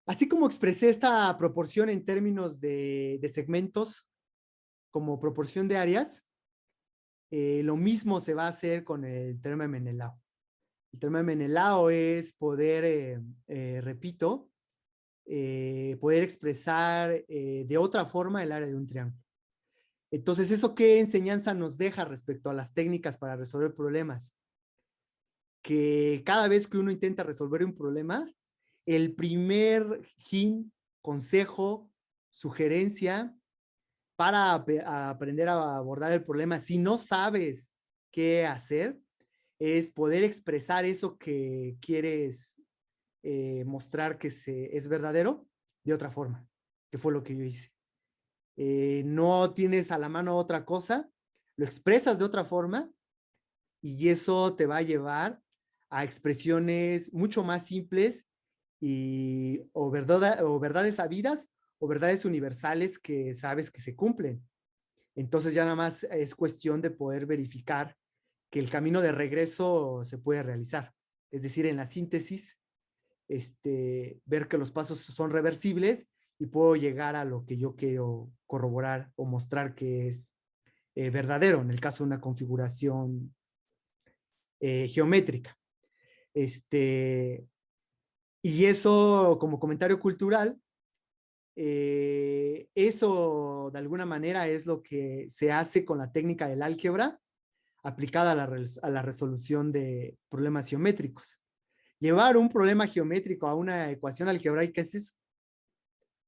Así como expresé esta proporción en términos de segmentos como proporción de áreas, lo mismo se va a hacer con el teorema de Menelao. El teorema de Menelao es poder, repito, poder expresar de otra forma el área de un triángulo. Entonces, ¿eso qué enseñanza nos deja respecto a las técnicas para resolver problemas? Que cada vez que uno intenta resolver un problema, el primer hint, consejo, sugerencia para aprender a abordar el problema, si no sabes qué hacer, es poder expresar eso que quieres mostrar que es verdadero de otra forma, que fue lo que yo hice. No tienes a la mano otra cosa, lo expresas de otra forma y eso te va a llevar a expresiones mucho más simples o verdades sabidas o verdades universales que sabes que se cumplen. Entonces ya nada más es cuestión de poder verificar que el camino de regreso se puede realizar. Es decir, en la síntesis, ver que los pasos son reversibles y puedo llegar a lo que yo quiero corroborar o mostrar que es verdadero en el caso de una configuración geométrica. Y eso como comentario cultural, eso de alguna manera es lo que se hace con la técnica del álgebra aplicada a la resolución de problemas geométricos. Llevar un problema geométrico a una ecuación algebraica es eso.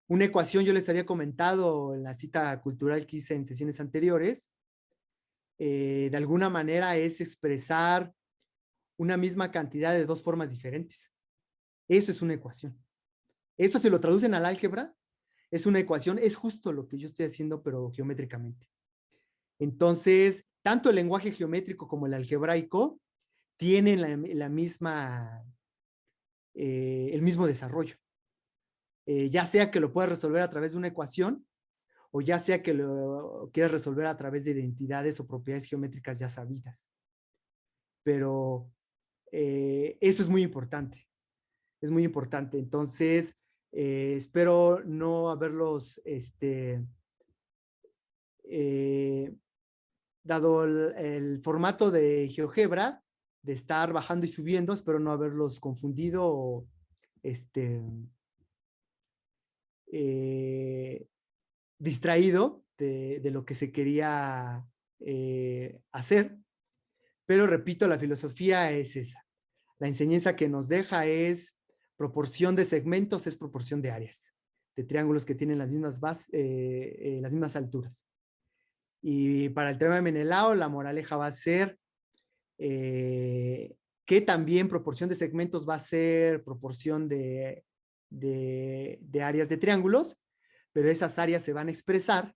Una ecuación, yo les había comentado en la cita cultural que hice en sesiones anteriores, de alguna manera es expresar una misma cantidad de dos formas diferentes. Eso es una ecuación. Eso se lo traducen al álgebra, es una ecuación, es justo lo que yo estoy haciendo, pero geométricamente. Entonces, tanto el lenguaje geométrico como el algebraico tienen el mismo desarrollo. Ya sea que lo puedas resolver a través de una ecuación, o ya sea que lo quieras resolver a través de identidades o propiedades geométricas ya sabidas. Pero eso es muy importante. Es muy importante. Entonces, espero no haberlos dado el formato de GeoGebra, de estar bajando y subiendo, espero no haberlos confundido o distraído de lo que se quería hacer. Pero repito, la filosofía es esa. La enseñanza que nos deja es proporción de segmentos, es proporción de áreas, de triángulos que tienen las mismas alturas. Y para el teorema de Menelao, la moraleja va a ser que también proporción de segmentos va a ser proporción de áreas de triángulos, pero esas áreas se van a expresar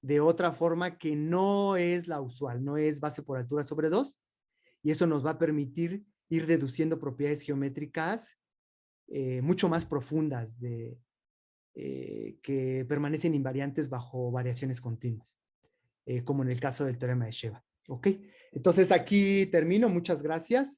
de otra forma que no es la usual, no es base por altura sobre 2, y eso nos va a permitir ir deduciendo propiedades geométricas mucho más profundas que permanecen invariantes bajo variaciones continuas, como en el caso del teorema de Sheva. ¿Ok? Entonces aquí termino. Muchas gracias.